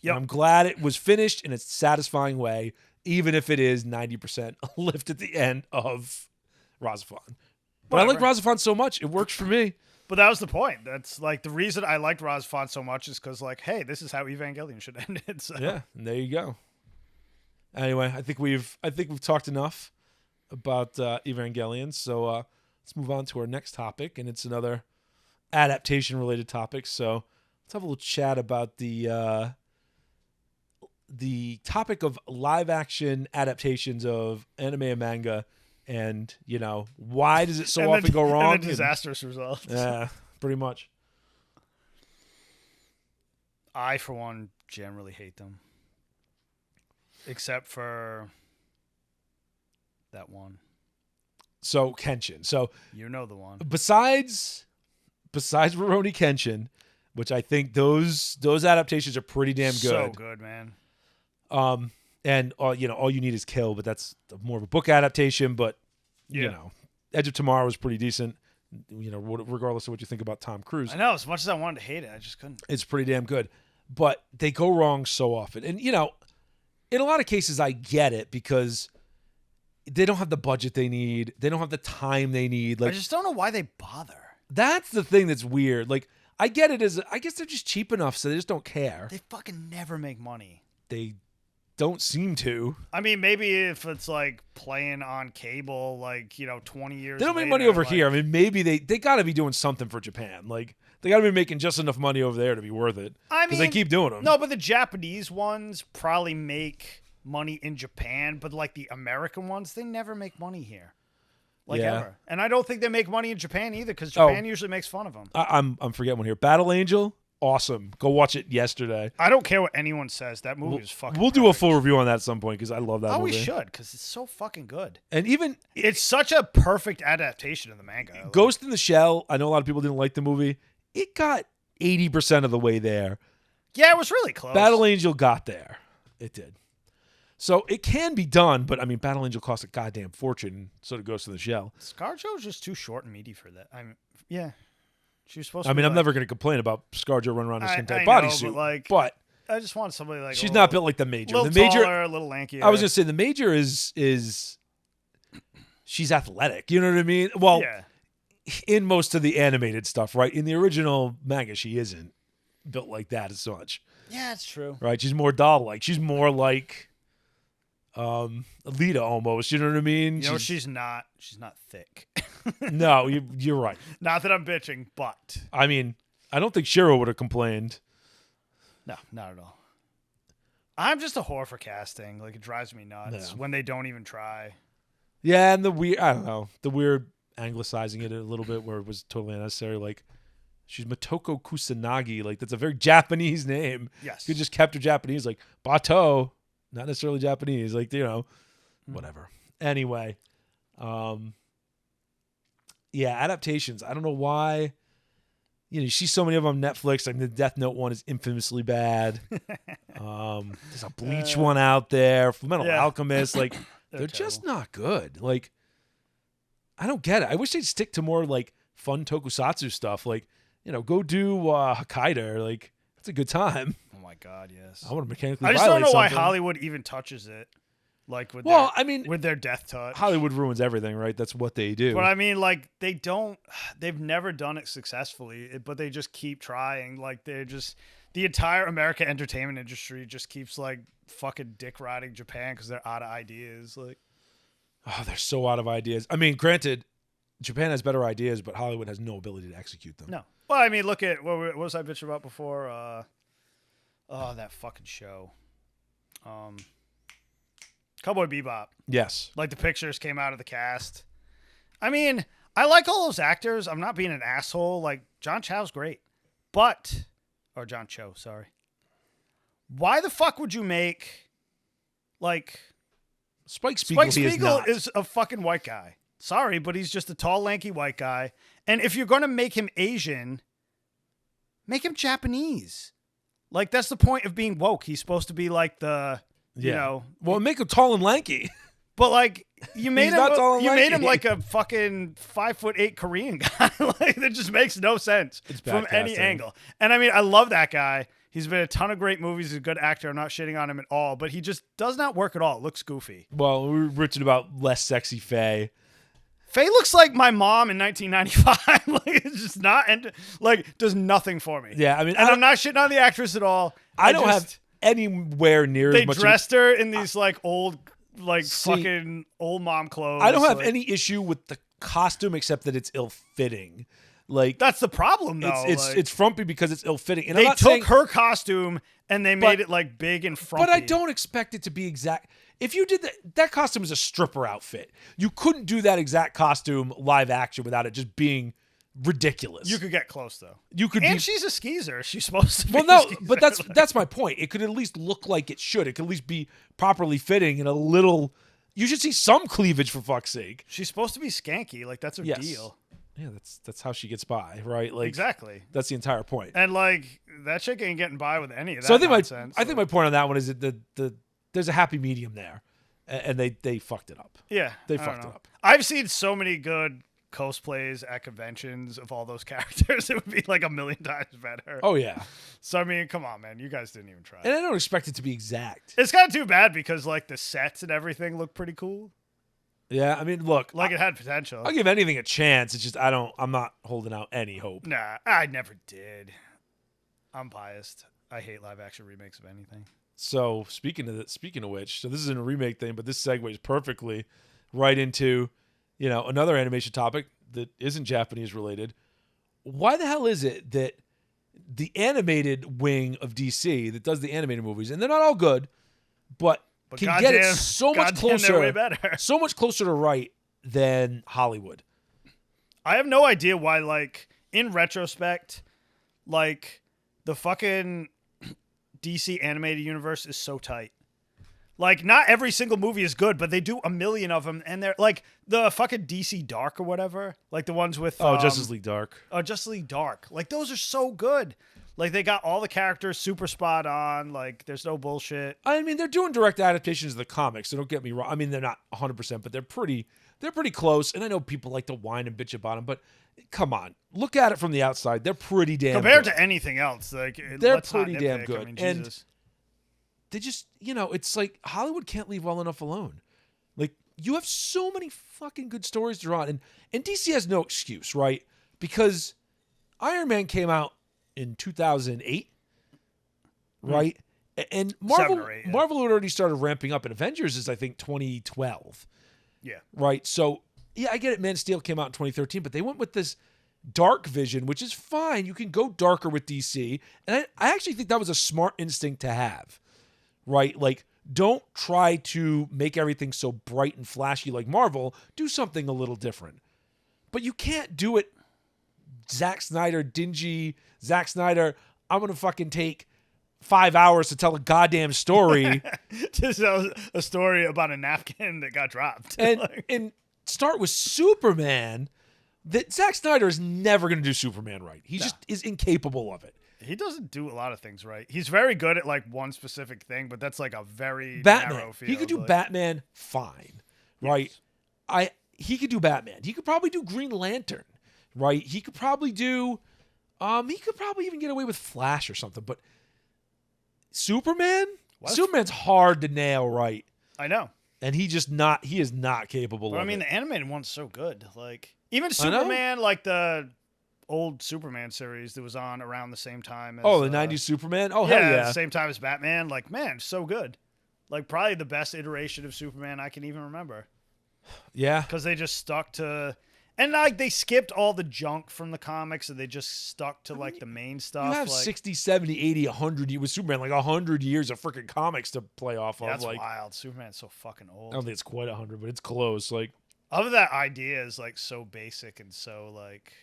Yep. And I'm glad it was finished in a satisfying way, even if it is 90% a lift at the end of Rahxephon. But I like Rahxephon so much, it works for me. But that was the point. That's like the reason I liked Rahxephon so much is because, like, hey, this is how Evangelion should end it. So. Yeah, and there you go. Anyway, I think we've talked enough about Evangelion, so let's move on to our next topic, and it's another adaptation-related topic. So let's have a little chat about the topic of live-action adaptations of anime and manga. And, why does it so often go wrong? And the disastrous results. Yeah, pretty much. I, for one, generally hate them. Except for that one. So, Kenshin. So, you know the one. Besides Rurouni Kenshin, which I think those adaptations are pretty damn good. So good, man. And all you need is Kill, but that's more of a book adaptation. But Edge of Tomorrow was pretty decent. Regardless of what you think about Tom Cruise, I know. As much as I wanted to hate it, I just couldn't. It's pretty damn good. But they go wrong so often, and in a lot of cases, I get it because they don't have the budget they need. They don't have the time they need. Like, I just don't know why they bother. That's the thing that's weird. Like, I get it as I guess they're just cheap enough, so they just don't care. They fucking never make money. They don't seem to. I mean, maybe if it's like playing on cable, 20 years. They don't make money over here. I mean, maybe they got to be doing something for Japan. Like, they got to be making just enough money over there to be worth it. I mean, because they keep doing them. No, but the Japanese ones probably make money in Japan, but like the American ones, they never make money here. Ever. And I don't think they make money in Japan either, because Japan usually makes fun of them. I'm forgetting one here. Battle Angel. Awesome. Go watch it yesterday. I don't care what anyone says. That movie is fucking We'll do a full review on that at some point because I love that movie. We should, because it's so fucking good. And even... It's such a perfect adaptation of the manga. Ghost in the Shell, I know a lot of people didn't like the movie. It got 80% of the way there. Yeah, it was really close. Battle Angel got there. It did. So it can be done, but I mean, Battle Angel cost a goddamn fortune, so did Ghost in the Shell. ScarJo's just too short and meaty for that. Yeah. She was supposed to be I'm never going to complain about ScarJo running around in a skin tight bodysuit. But I just want somebody like she's not built like the Major. The Major, taller, a little lankier. I was going to say the Major is she's athletic. You know what I mean? Well, in most of the animated stuff, right? In the original manga, she isn't built like that as much. Yeah, it's true. Right? She's more doll-like. She's more like Alita almost. You know what I mean? She's not thick. No, you're right. Not that I'm bitching, but I mean, I don't think Shiro would have complained. No, not at all. I'm just a whore for casting. Like, it drives me nuts when they don't even try. Yeah, and the weird anglicizing it a little bit where it was totally unnecessary. Like, she's Motoko Kusanagi. Like, that's a very Japanese name. Yes. You just kept her Japanese. Like, Bato, not necessarily Japanese. Like, whatever. Anyway, adaptations. I don't know why. You see so many of them on Netflix. Like the Death Note one is infamously bad. There's a Bleach one out there. Fullmetal Alchemist. Like they're just not good. Like I don't get it. I wish they'd stick to more like fun tokusatsu stuff. Like go do Hokkaido. Like it's a good time. Oh my god, yes. I want to mechanically. I just don't know why something. Hollywood even touches it. Like with with their death touch. Hollywood ruins everything, right? That's what they do. But I mean, like they've never done it successfully, but they just keep trying. Like the entire American entertainment industry just keeps like fucking dick riding Japan because they're out of ideas. Like, they're so out of ideas. I mean, granted, Japan has better ideas, but Hollywood has no ability to execute them. No. Well, I mean, look at what was I bitching about before? That fucking show. Cowboy Bebop. Yes. Like the pictures came out of the cast. I mean, I like all those actors. I'm not being an asshole. Like John Cho's great. Or John Cho, sorry. Why the fuck would you make like Spike Spiegel is a fucking white guy. Sorry, but he's just a tall, lanky white guy. And if you're going to make him Asian, make him Japanese. Like that's the point of being woke. He's supposed to be like the You know, well, make him tall and lanky. but like you made him, not tall and you made him lanky. like a fucking 5'8" Korean guy. Like that just makes no sense from any casting. angle. And I mean, I love that guy. He's been in a ton of great movies. He's a good actor. I'm not shitting on him at all, but he just does not work at all. It looks goofy. Well, we were bitching about less sexy Faye. Faye looks like my mom in 1995. Like it's just not, and like does nothing for me. Yeah, I mean, and I'm not shitting on the actress at all. I don't have anywhere near They as much. dressed her in these like old, like fucking old mom clothes. I don't have like, any issue with the costume except that it's ill-fitting. Like that's the problem, though. It's frumpy because it's ill-fitting. And they I'm not took saying, her costume and they made it like big and frumpy. But I don't expect it to be exact. If you did that costume is a stripper outfit. You couldn't do that exact costume live action without it just being ridiculous. You could get close though. You could, and she's a skeezer. She's supposed to. Well, be no, a skeezer. but that's my point. It could at least look like it should. It could at least be properly fitting and a little. You should see some cleavage for fuck's sake. She's supposed to be skanky. Like that's her deal. Yeah, that's how she gets by, right? Like exactly. That's the entire point. And like that chick ain't getting by with any of that. So I think nonsense, I think my point on that one is that there's a happy medium there, and they fucked it up. Yeah, they fucked it up. I've seen so many good cosplays at conventions of all those characters. It would be like a million times better. Oh yeah. So I mean, come on, man, you guys didn't even try. And I don't expect it to be exact. It's kind of too bad because like the sets and everything look pretty cool. Yeah, I mean, look, like it had potential. I'll give anything a chance. It's just I'm not holding out any hope. Nah, I never did. I'm biased. I hate live action remakes of anything. So speaking of which, so this isn't a remake thing, but this segues perfectly right into, another animation topic that isn't Japanese related. Why the hell is it that the animated wing of DC that does the animated movies, and they're not all good, but can get it so much closer, so much closer to right than Hollywood? I have no idea why. Like in retrospect, like the fucking DC animated universe is so tight. Like not every single movie is good, but they do a million of them, and they're like the fucking DC Dark or whatever, like the ones with Justice League Dark. Oh, Justice League Dark. Like those are so good. Like they got all the characters super spot on. Like there's no bullshit. I mean, they're doing direct adaptations of the comics, so don't get me wrong. I mean, they're not 100%, but they're pretty close. And I know people like to whine and bitch about them, but come on, look at it from the outside. They're pretty damn compared good. to anything else. Like they're pretty damn good. I mean, and they just, it's like Hollywood can't leave well enough alone. Like you have so many fucking good stories to draw on, and DC has no excuse, right? Because Iron Man came out in 2008, right? And Marvel 7 or 8, yeah. Marvel had already started ramping up, and Avengers is, I think, 2012. Yeah. Right? So, yeah, I get it. Man of Steel came out in 2013, but they went with this dark vision, which is fine. You can go darker with DC. And I actually think that was a smart instinct to have, right? Like, don't try to make everything so bright and flashy like Marvel. Do something a little different. But you can't do it dingy Zack Snyder, I'm going to fucking take 5 hours to tell a goddamn story. To tell a story about a napkin that got dropped. And start with Superman. That Zack Snyder is never going to do Superman right. He just is incapable of it. He doesn't do a lot of things right. He's very good at like one specific thing, but that's like a very Batman. narrow field. He could do Batman fine, right? Yes. He could do Batman. He could probably do Green Lantern, right? He could probably do he could probably even get away with Flash or something, but Superman's hard to nail right. I know. And he is not capable of it. I mean, the animated one's so good. Like even Superman, like the old Superman series that was on around the same time as the 90s Superman? Oh, hell yeah. At the same time as Batman. Like, man, so good. Like probably the best iteration of Superman I can even remember. Yeah. Because they just stuck to... And like they skipped all the junk from the comics and they just stuck to like the main stuff. You have 60, 70, 80, 100 years with Superman, like 100 years of freaking comics to play off of. That's like, wild. Superman's so fucking old. I don't think it's quite 100, but it's close. Like, other that idea is like so basic and so like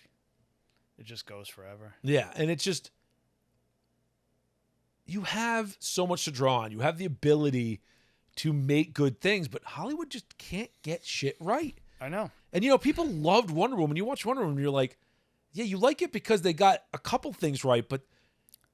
it just goes forever. Yeah, and it's just you have so much to draw on. You have the ability to make good things, but Hollywood just can't get shit right. I know. And, people loved Wonder Woman. You watch Wonder Woman, you're like, yeah, you like it because they got a couple things right, but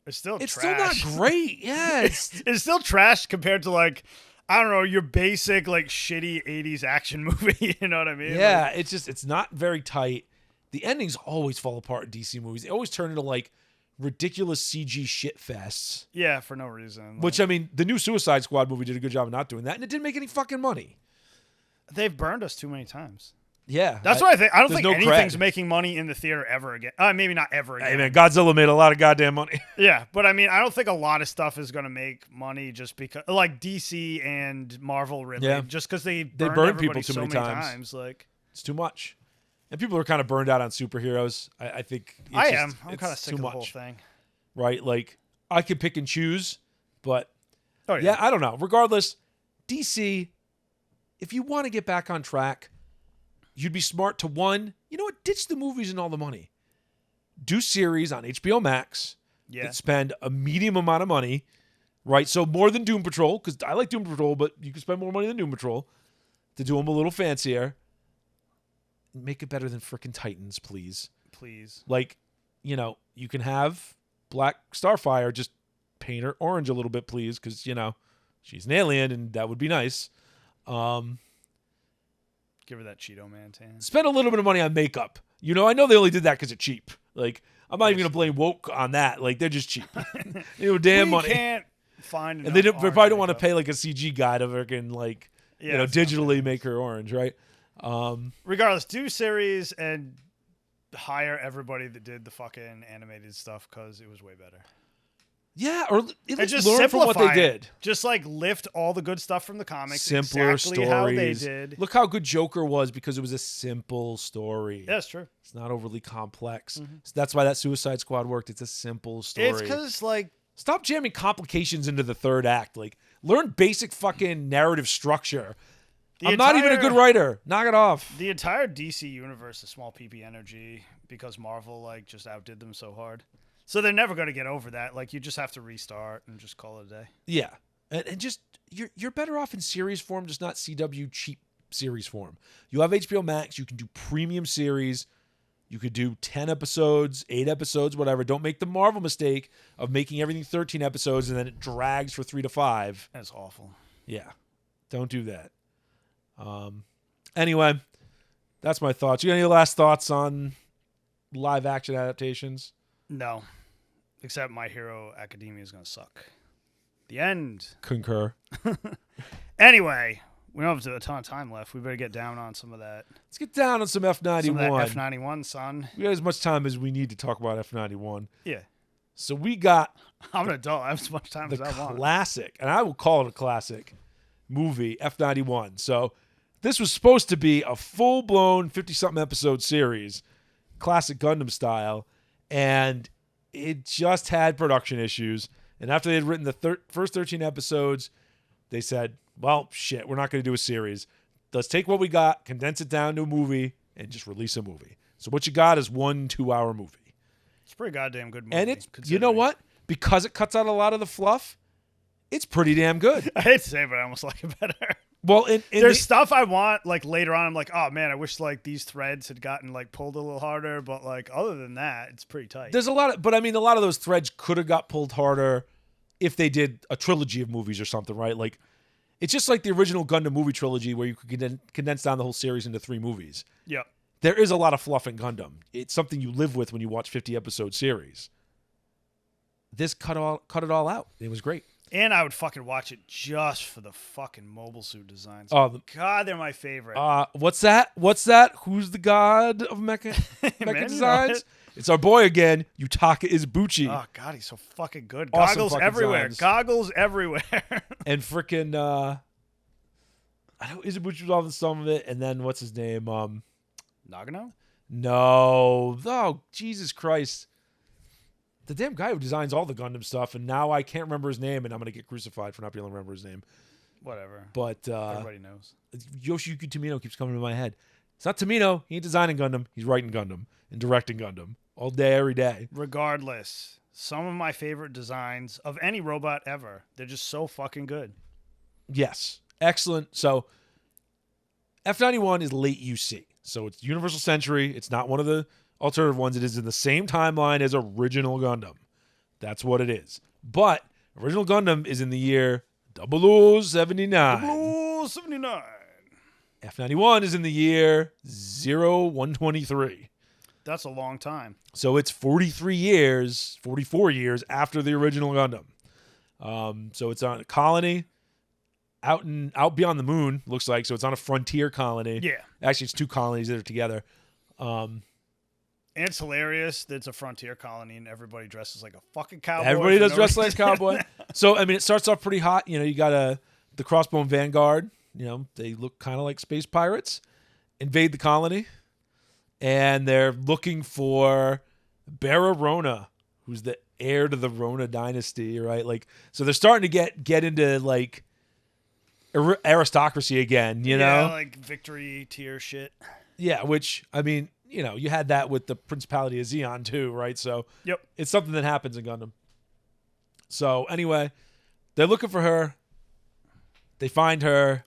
It's still It's trash. still not great. Yeah, It's still trash compared to like, I don't know, your basic like shitty 80s action movie. You know what I mean? yeah. Like, It's not very tight. The endings always fall apart in DC movies. They always turn into like ridiculous CG shit fests. yeah, for no reason. Like, Which, I mean, the new Suicide Squad movie did a good job of not doing that, and it didn't make any fucking money. they've burned us too many times. Yeah. That's what I think. I don't there's think no anything's cred. making money in the theater ever again. Maybe not ever again. Hey, man, Godzilla made a lot of goddamn money. Yeah, but I mean, I don't think a lot of stuff is going to make money just because, like DC and Marvel, really, Yeah. just because they burn burned people everybody too so many many times. times. Like, It's too much. And people are kind of burned out on superheroes. I think it's I just- am. I'm it's kind of sick too of the much, whole thing. right? Like, I could pick and choose, but Oh yeah, I don't know. Regardless, DC, if you want to get back on track, you'd be smart to ditch the movies and all the money. Do series on HBO Max Yeah. that spend a medium amount of money, right? So more than Doom Patrol, because I like Doom Patrol, but you can spend more money than Doom Patrol to do them a little fancier. Make it better than frickin' Titans, please. Please. Like, you can have Black Starfire, just paint her orange a little bit, please, because, she's an alien, and that would be nice. Give her that Cheeto Man tan. Spend a little bit of money on makeup. I know they only did that because it's cheap. Like, I'm not even going to blame woke on that. Like, they're just cheap. Damn we money. can't find. And they enough probably orange don't want to makeup. pay like a CG guy to freaking like, Yeah, it's digitally not make her orange, right? Regardless, do series and hire everybody that did the fucking animated stuff because it was way better. Yeah, or at And least just learn from what they simplify it. did. Just like lift all the good stuff from the comics, Simpler exactly stories. how they did. Look how good Joker was because it was a simple story. Yeah, that's true. It's not overly complex. So that's why that Suicide Squad worked. It's a simple story. It's because like Stop jamming complications into the third act. Like, learn basic fucking narrative structure. I'm not even a good writer. Knock it off. the entire DC universe is small PP energy because Marvel like just outdid them so hard. So they're never going to get over that. Like you just have to restart and just call it a day. Yeah, and just you're better off in series form, just not CW cheap series form. You have HBO Max. You can do premium series. You could do 10 episodes, 8 episodes, whatever. Don't make the Marvel mistake of making everything 13 episodes and then it drags for 3 to 5. That's awful. Yeah, don't do that. Anyway, that's my thoughts. You got any last thoughts on live action adaptations? No, except My Hero Academia is going to suck. The end. Concur. Anyway, we don't have a ton of time left. We better get down on some of that. Let's get down on some F91. Some of that F91, son. We got as much time as we need to talk about F91. Yeah. So we got I'm an adult. I have as much time the as I want. classic, and I will call it a classic movie, F91. So this was supposed to be a full-blown 50-something episode series, classic Gundam style, and it just had production issues. And after they had written the first 13 episodes, they said, well, shit, we're not going to do a series. Let's take what we got, condense it down to a movie, and just release a movie. So what you got is 1 2-hour movie. It's a pretty goddamn good movie. And it's, you know what? Because it cuts out a lot of the fluff, it's pretty damn good. I hate to say it, but I almost like it better. Well, there's stuff I want, like, later on. I'm like, oh, man, I wish, like, these threads had gotten, like, pulled a little harder. But, like, other than that, it's pretty tight. There's a lot of, but I mean, a lot of those threads could have got pulled harder if they did a trilogy of movies or something, right? Like, it's just like the original Gundam movie trilogy where you could condense down the whole series into 3 movies. Yeah. There is a lot of fluff in Gundam. It's something you live with when you watch 50-episode series. This cut it all out. It was great. And I would fucking watch it just for the fucking mobile suit designs. Oh, God, they're my favorite. what's that? Who's the god of mecha designs? It's our boy again, Yutaka Izubuchi. Oh, God, he's so fucking good. Awesome Goggles fucking everywhere. designs. Goggles everywhere. And freaking, I know Izubuchi was on some of it, and then what's his name? Nagano? No. Oh, Jesus Christ. The damn guy who designs all the Gundam stuff, and now I can't remember his name, and I'm going to get crucified for not being able to remember his name. Whatever. But Everybody knows. Yoshiyuki Tomino keeps coming to my head. It's not Tomino. He ain't designing Gundam. He's writing Gundam and directing Gundam all day, every day. Regardless, some of my favorite designs of any robot ever. They're just so fucking good. Yes. Excellent. So F91 is late UC. So it's Universal Century. It's not one of the alternative ones. It is in the same timeline as original Gundam. That's what it is. But original Gundam is in the year 0079. 79. F91 is in the year 0123. That's a long time. So it's 44 years after the original Gundam. So it's on a colony out beyond the moon, looks like. So it's on a frontier colony. Yeah. Actually, it's two colonies that are together. And it's hilarious that it's a frontier colony and everybody dresses like a fucking cowboy. Everybody does dress like a cowboy. So, I mean, it starts off pretty hot. You got the Crossbone Vanguard. They look kind of like space pirates. Invade the colony. And they're looking for Bara Rona, who's the heir to the Rona dynasty, right? So they're starting to get into aristocracy again, you know? Like victory tier shit. Yeah, which, I mean, you had that with the Principality of Zeon too, right? So yep. It's something that happens in Gundam. So anyway, they're looking for her. They find her.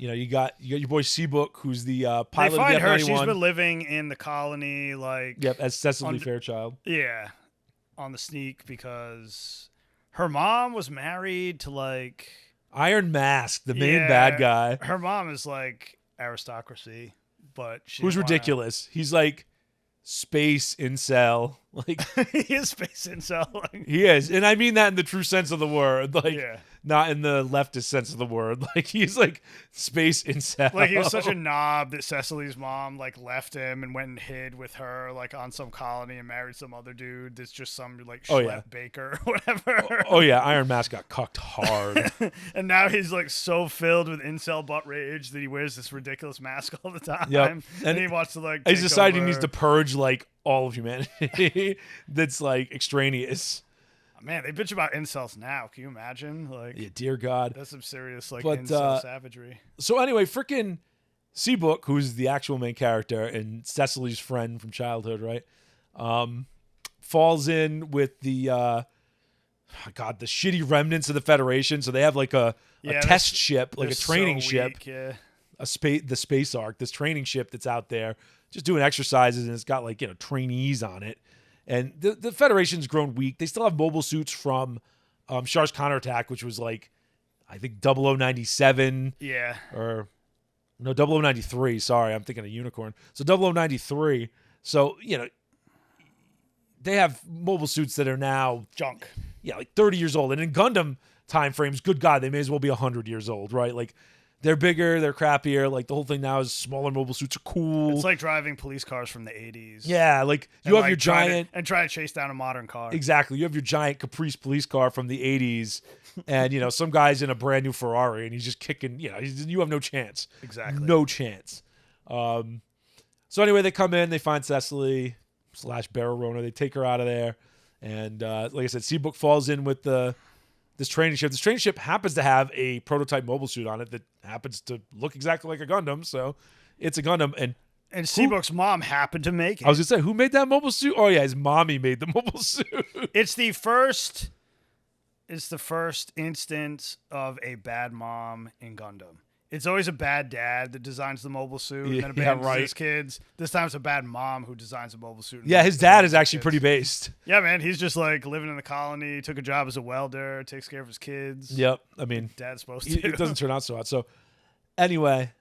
You got your boy Seabook, who's the pilot they find of the F91. Her. She's been living in the colony, as Cecily Fairchild. Yeah, on the sneak because her mom was married to Iron Mask, the main bad guy. Her mom is aristocracy, but who's ridiculous. He's space incel. He is space incel. He is, and I mean that in the true sense of the word. Not in the leftist sense of the word. He's space incel. He was such a knob that Cecily's mom left him and went and hid with her on some colony and married some other dude that's just some schlep baker or whatever. Oh yeah, Iron Mask got cucked hard. And now he's so filled with incel butt rage that he wears this ridiculous mask all the time. Yep. And he wants to he's decided he needs to purge all of humanity that's extraneous. Man, they bitch about incels now. Can you imagine? Yeah, dear God. That's some serious incel savagery. So anyway, freaking Seabook, who's the actual main character and Cecily's friend from childhood, right? Falls in with the the shitty remnants of the Federation. So they have a test ship, a training ship. Yeah. The Space Ark, this training ship that's out there just doing exercises, and it's got trainees on it. And the Federation's grown weak. They still have mobile suits from Char's Counterattack, which was I think 0097. Yeah. Or no, 0093. Sorry, I'm thinking of Unicorn. So 0093. So, they have mobile suits that are now junk. Yeah, 30 years old. And in Gundam time frames, good God, they may as well be 100 years old, right? They're bigger, they're crappier. The whole thing now is smaller mobile suits are cool. It's like driving police cars from the 80s. Yeah, you have your giant... try to chase down a modern car. Exactly. You have your giant Caprice police car from the 80s, and, some guy's in a brand new Ferrari, and he's just kicking... you have no chance. Exactly. No chance. So anyway, they come in, they find Cecily / Bara Rona. They take her out of there, and like I said, Seabook falls in with this training ship. This training ship happens to have a prototype mobile suit on it that happens to look exactly like a Gundam. So it's a Gundam. And Seabook's mom happened to make it. I was going to say, who made that mobile suit? Oh, yeah, his mommy made the mobile suit. It's the first instance of a bad mom in Gundam. It's always a bad dad that designs the mobile suit and then abandons his kids. This time it's a bad mom who designs the mobile suit. Yeah, his dad is actually pretty based. Yeah, man. He's just living in the colony, took a job as a welder, takes care of his kids. Yep. I mean, dad's supposed to. It doesn't turn out so hot. So anyway,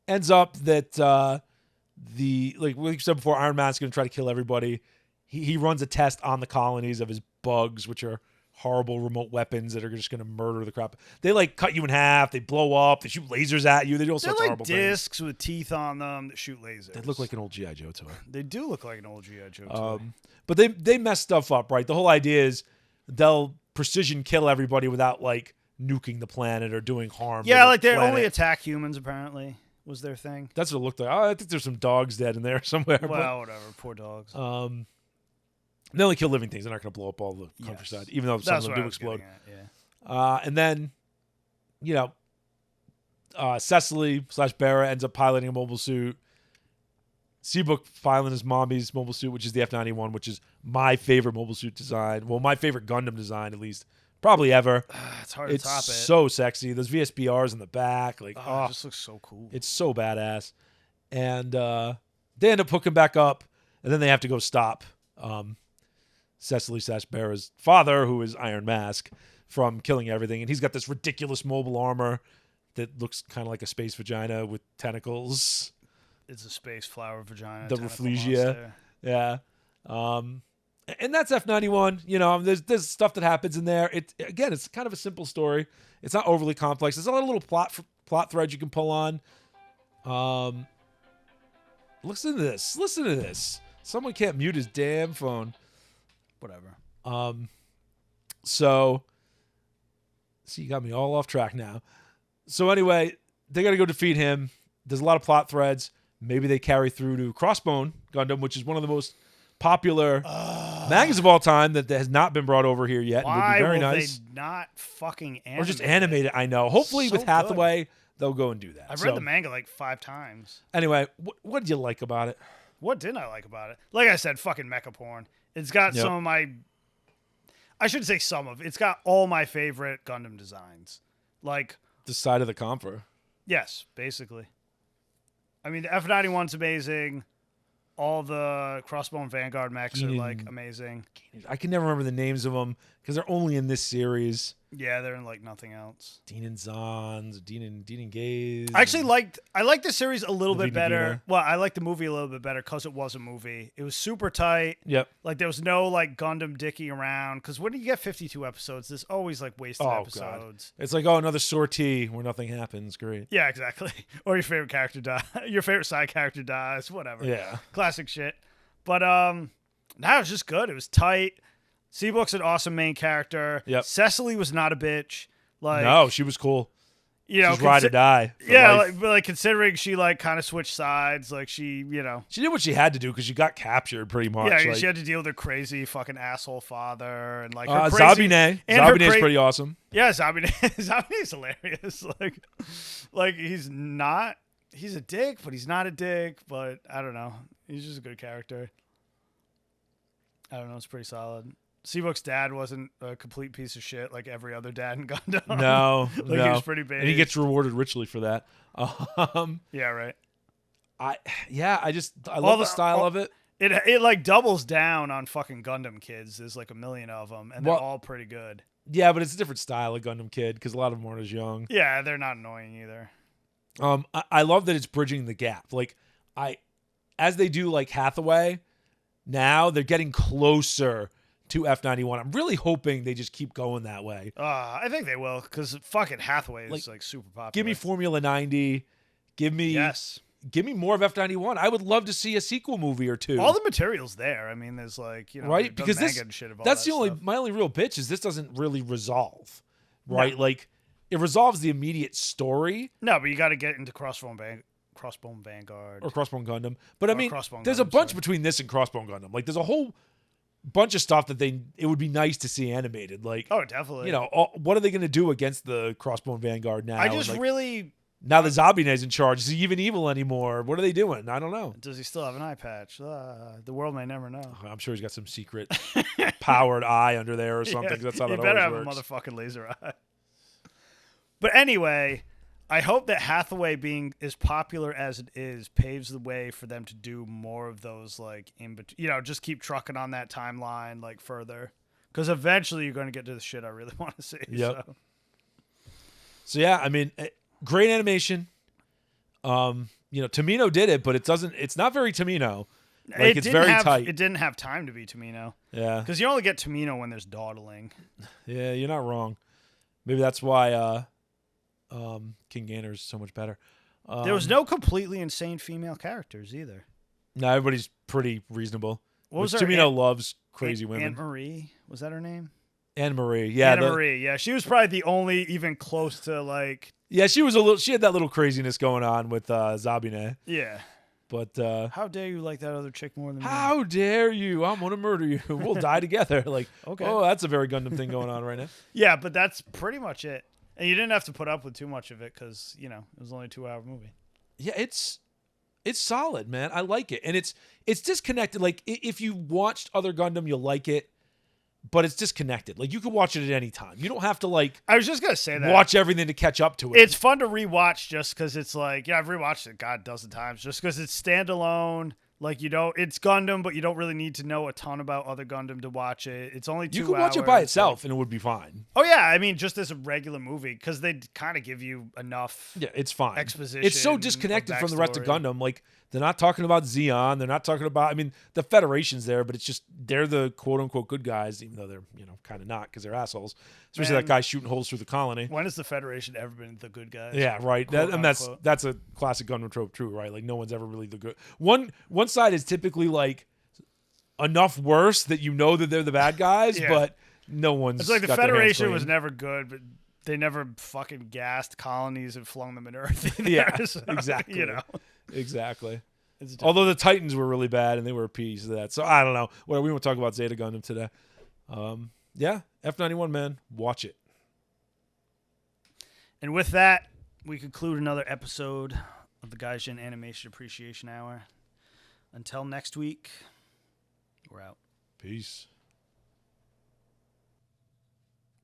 ends up that like we said before, Iron Man's going to try to kill everybody. He runs a test on the colonies of his bugs, which are horrible remote weapons that are just going to murder the crap. They cut you in half. They blow up. They shoot lasers at you. They do all sorts of horrible discs things. with teeth on them that shoot lasers. They look like an old G.I. Joe toy. They do look like an old G.I. Joe toy. But they mess stuff up, right? The whole idea is they'll precision kill everybody without nuking the planet or doing harm. Yeah, they only attack humans. Apparently, was their thing. That's what it looked like. Oh, I think there's some dogs dead in there somewhere. Well, whatever. Poor dogs. They only kill living things. They're not going to blow up all the countryside, even though some of them do explode. And then, Cecily / Bara ends up piloting a mobile suit. Seabook piloting his mommy's mobile suit, which is the F91, which is my favorite mobile suit design. Well, my favorite Gundam design, at least. Probably ever. It's hard to top it. It's so sexy. Those VSBRs in the back. It just looks so cool. It's so badass. And they end up hooking back up, and then they have to go stop Cecily Sash-Bera's father, who is Iron Mask, from killing everything. And he's got this ridiculous mobile armor that looks kind of like a space vagina with tentacles. It's a space flower vagina. The tentacle Rafflesia. monster. Yeah. And that's F91. You know, there's stuff that happens in there. It's kind of a simple story. It's not overly complex. There's a lot of little plot threads you can pull on. Listen to this. Listen to this. Someone can't mute his damn phone. Whatever. So, see, you got me all off track now. So anyway, they got to go defeat him. There's a lot of plot threads. Maybe they carry through to Crossbone Gundam, which is one of the most popular mangas of all time that has not been brought over here yet. Why It would be very will nice. they not fucking animate Or just animate it, I know. Hopefully So with Hathaway, they'll go and do that. I've read the manga like 5 times. Anyway, what did you like about it? What didn't I like about it? Like I said, fucking mecha porn. It's got Yep. some of my... I should say some of... It's got all my favorite Gundam designs. Like... The side of the Confer. Yes, basically. I mean, the F91's amazing. All the Crossbone Vanguard mechs are, like, amazing. I can never remember the names of them because they're only in this series. Yeah, they're in, like, nothing else. Dean and Zons, Dean and Gaze. I actually liked the series a little bit Navina better. Gina. Well, I liked the movie a little bit better because it was a movie. It was super tight. Yep. Like, there was no, like, Gundam dicking around. Because when you get 52 episodes, there's always, like, wasted episodes. God. It's like, another sortie where nothing happens. Great. Yeah, exactly. Or your favorite character dies. Your favorite side character dies. Whatever. Yeah. Classic shit. But, no, it was just good. It was tight. Seabook's an awesome main character. Yep. Cecily was not a bitch. Like, No, she was cool. You know, She's ride or die. for yeah, life. but like considering she like kind of switched sides, like she, you know, She did what she had to do because she got captured pretty much. yeah, like, she had to deal with her crazy fucking asshole father and like her crazy, Zabine. and her Zabine's pretty awesome. Yeah, Zabine. Zabine's hilarious. Like he's a dick, but he's not a dick. But I don't know. He's just a good character. I don't know. It's pretty solid. Seabook's dad wasn't a complete piece of shit like every other dad in Gundam. No, like no. he was pretty big. And he gets rewarded richly for that. Yeah, right. I love the style of it. It like doubles down on fucking Gundam kids. There's like a million of them, and they're all pretty good. Yeah, but it's a different style of Gundam Kid because a lot of them aren't as young. Yeah, they're not annoying either. I love that it's bridging the gap. Like as they do like Hathaway, now they're getting closer to F91. I'm really hoping they just keep going that way. I think they will because fucking Hathaway is like super popular. Give me Formula 90. Give me more of F91. I would love to see a sequel movie or two. All the material's there. I mean, there's like, you know, right? Because that's my only real bitch is this doesn't really resolve, right? No. Like it resolves the immediate story. No, but you got to get into Crossbone Vanguard or Crossbone Gundam. But I mean, there's a bunch between this and Crossbone Gundam. Like there's a whole bunch of stuff that it would be nice to see animated. Like, oh, definitely. You know, what are they going to do against the Crossbone Vanguard now? I just really. Now that Zabine's in charge, is he even evil anymore? What are they doing? I don't know. Does he still have an eye patch? The world may never know. I'm sure he's got some secret powered eye under there or something. Yeah, that's how that always works. You better have a motherfucking laser eye. But anyway, I hope that Hathaway being as popular as it is paves the way for them to do more of those, like, just keep trucking on that timeline, like, further. Because eventually you're going to get to the shit I really want to see. Yep. So yeah, I mean, great animation. Tomino did it, but it's not very Tomino. Like, it's very tight. It didn't have time to be Tomino. Yeah. Because you only get Tomino when there's dawdling. Yeah, you're not wrong. Maybe that's why King Gainer is so much better. There was no completely insane female characters either. No, everybody's pretty reasonable. What was Tomino loves crazy women. Aunt Marie, was that her name? Anne Marie, yeah. Anna Marie, yeah. She was probably the only even close to like. Yeah, she had that little craziness going on with Zabine. Yeah. But how dare you like that other chick more than me? How dare you? I'm gonna murder you. We'll die together. Like, okay. Oh, that's a very Gundam thing going on right now. Yeah, but that's pretty much it. And you didn't have to put up with too much of it because, it was only a 2-hour movie. Yeah, it's solid, man. I like it. And it's disconnected. Like, if you watched other Gundam, you'll like it. But it's disconnected. Like, you can watch it at any time. You don't have to, like... I was just going to say that. Watch everything to catch up to it. It's fun to rewatch just because it's like... Yeah, I've rewatched it a dozen times. Just because it's standalone. Like, it's Gundam, but you don't really need to know a ton about other Gundam to watch it. It's only 2 You hours. could watch it by itself, and it would be fine. Oh, yeah. I mean, just as a regular movie, because they kind of give you enough it's fine. exposition. It's so disconnected from the rest of backstory. Gundam. Like, they're not talking about Zeon. They're not talking about, I mean, the Federation's there, but it's just, they're the quote-unquote good guys, even though they're, kind of not, because they're assholes. Especially that guy shooting holes through the colony. When has the Federation ever been the good guys? Yeah, right. And that's a classic Gundam trope, too, right? Like, no one's ever really the good. One side is typically, like, enough worse that you know that they're the bad guys, but no one's. It's like the Federation was never good, but they never fucking gassed colonies and flung them in Earth. So, exactly. Exactly. It's Although the Titans were really bad and they were a piece of that. So I don't know. Well, we won't talk about Zeta Gundam today. F91, man. Watch it. And with that, we conclude another episode of the Gaijin Animation Appreciation Hour. Until next week, we're out. Peace.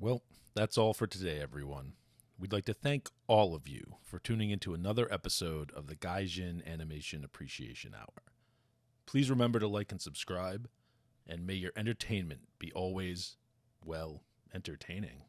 Well, that's all for today, everyone. We'd like to thank all of you for tuning into another episode of the Gaijin Animation Appreciation Hour. Please remember to like and subscribe, and may your entertainment be always, well, entertaining.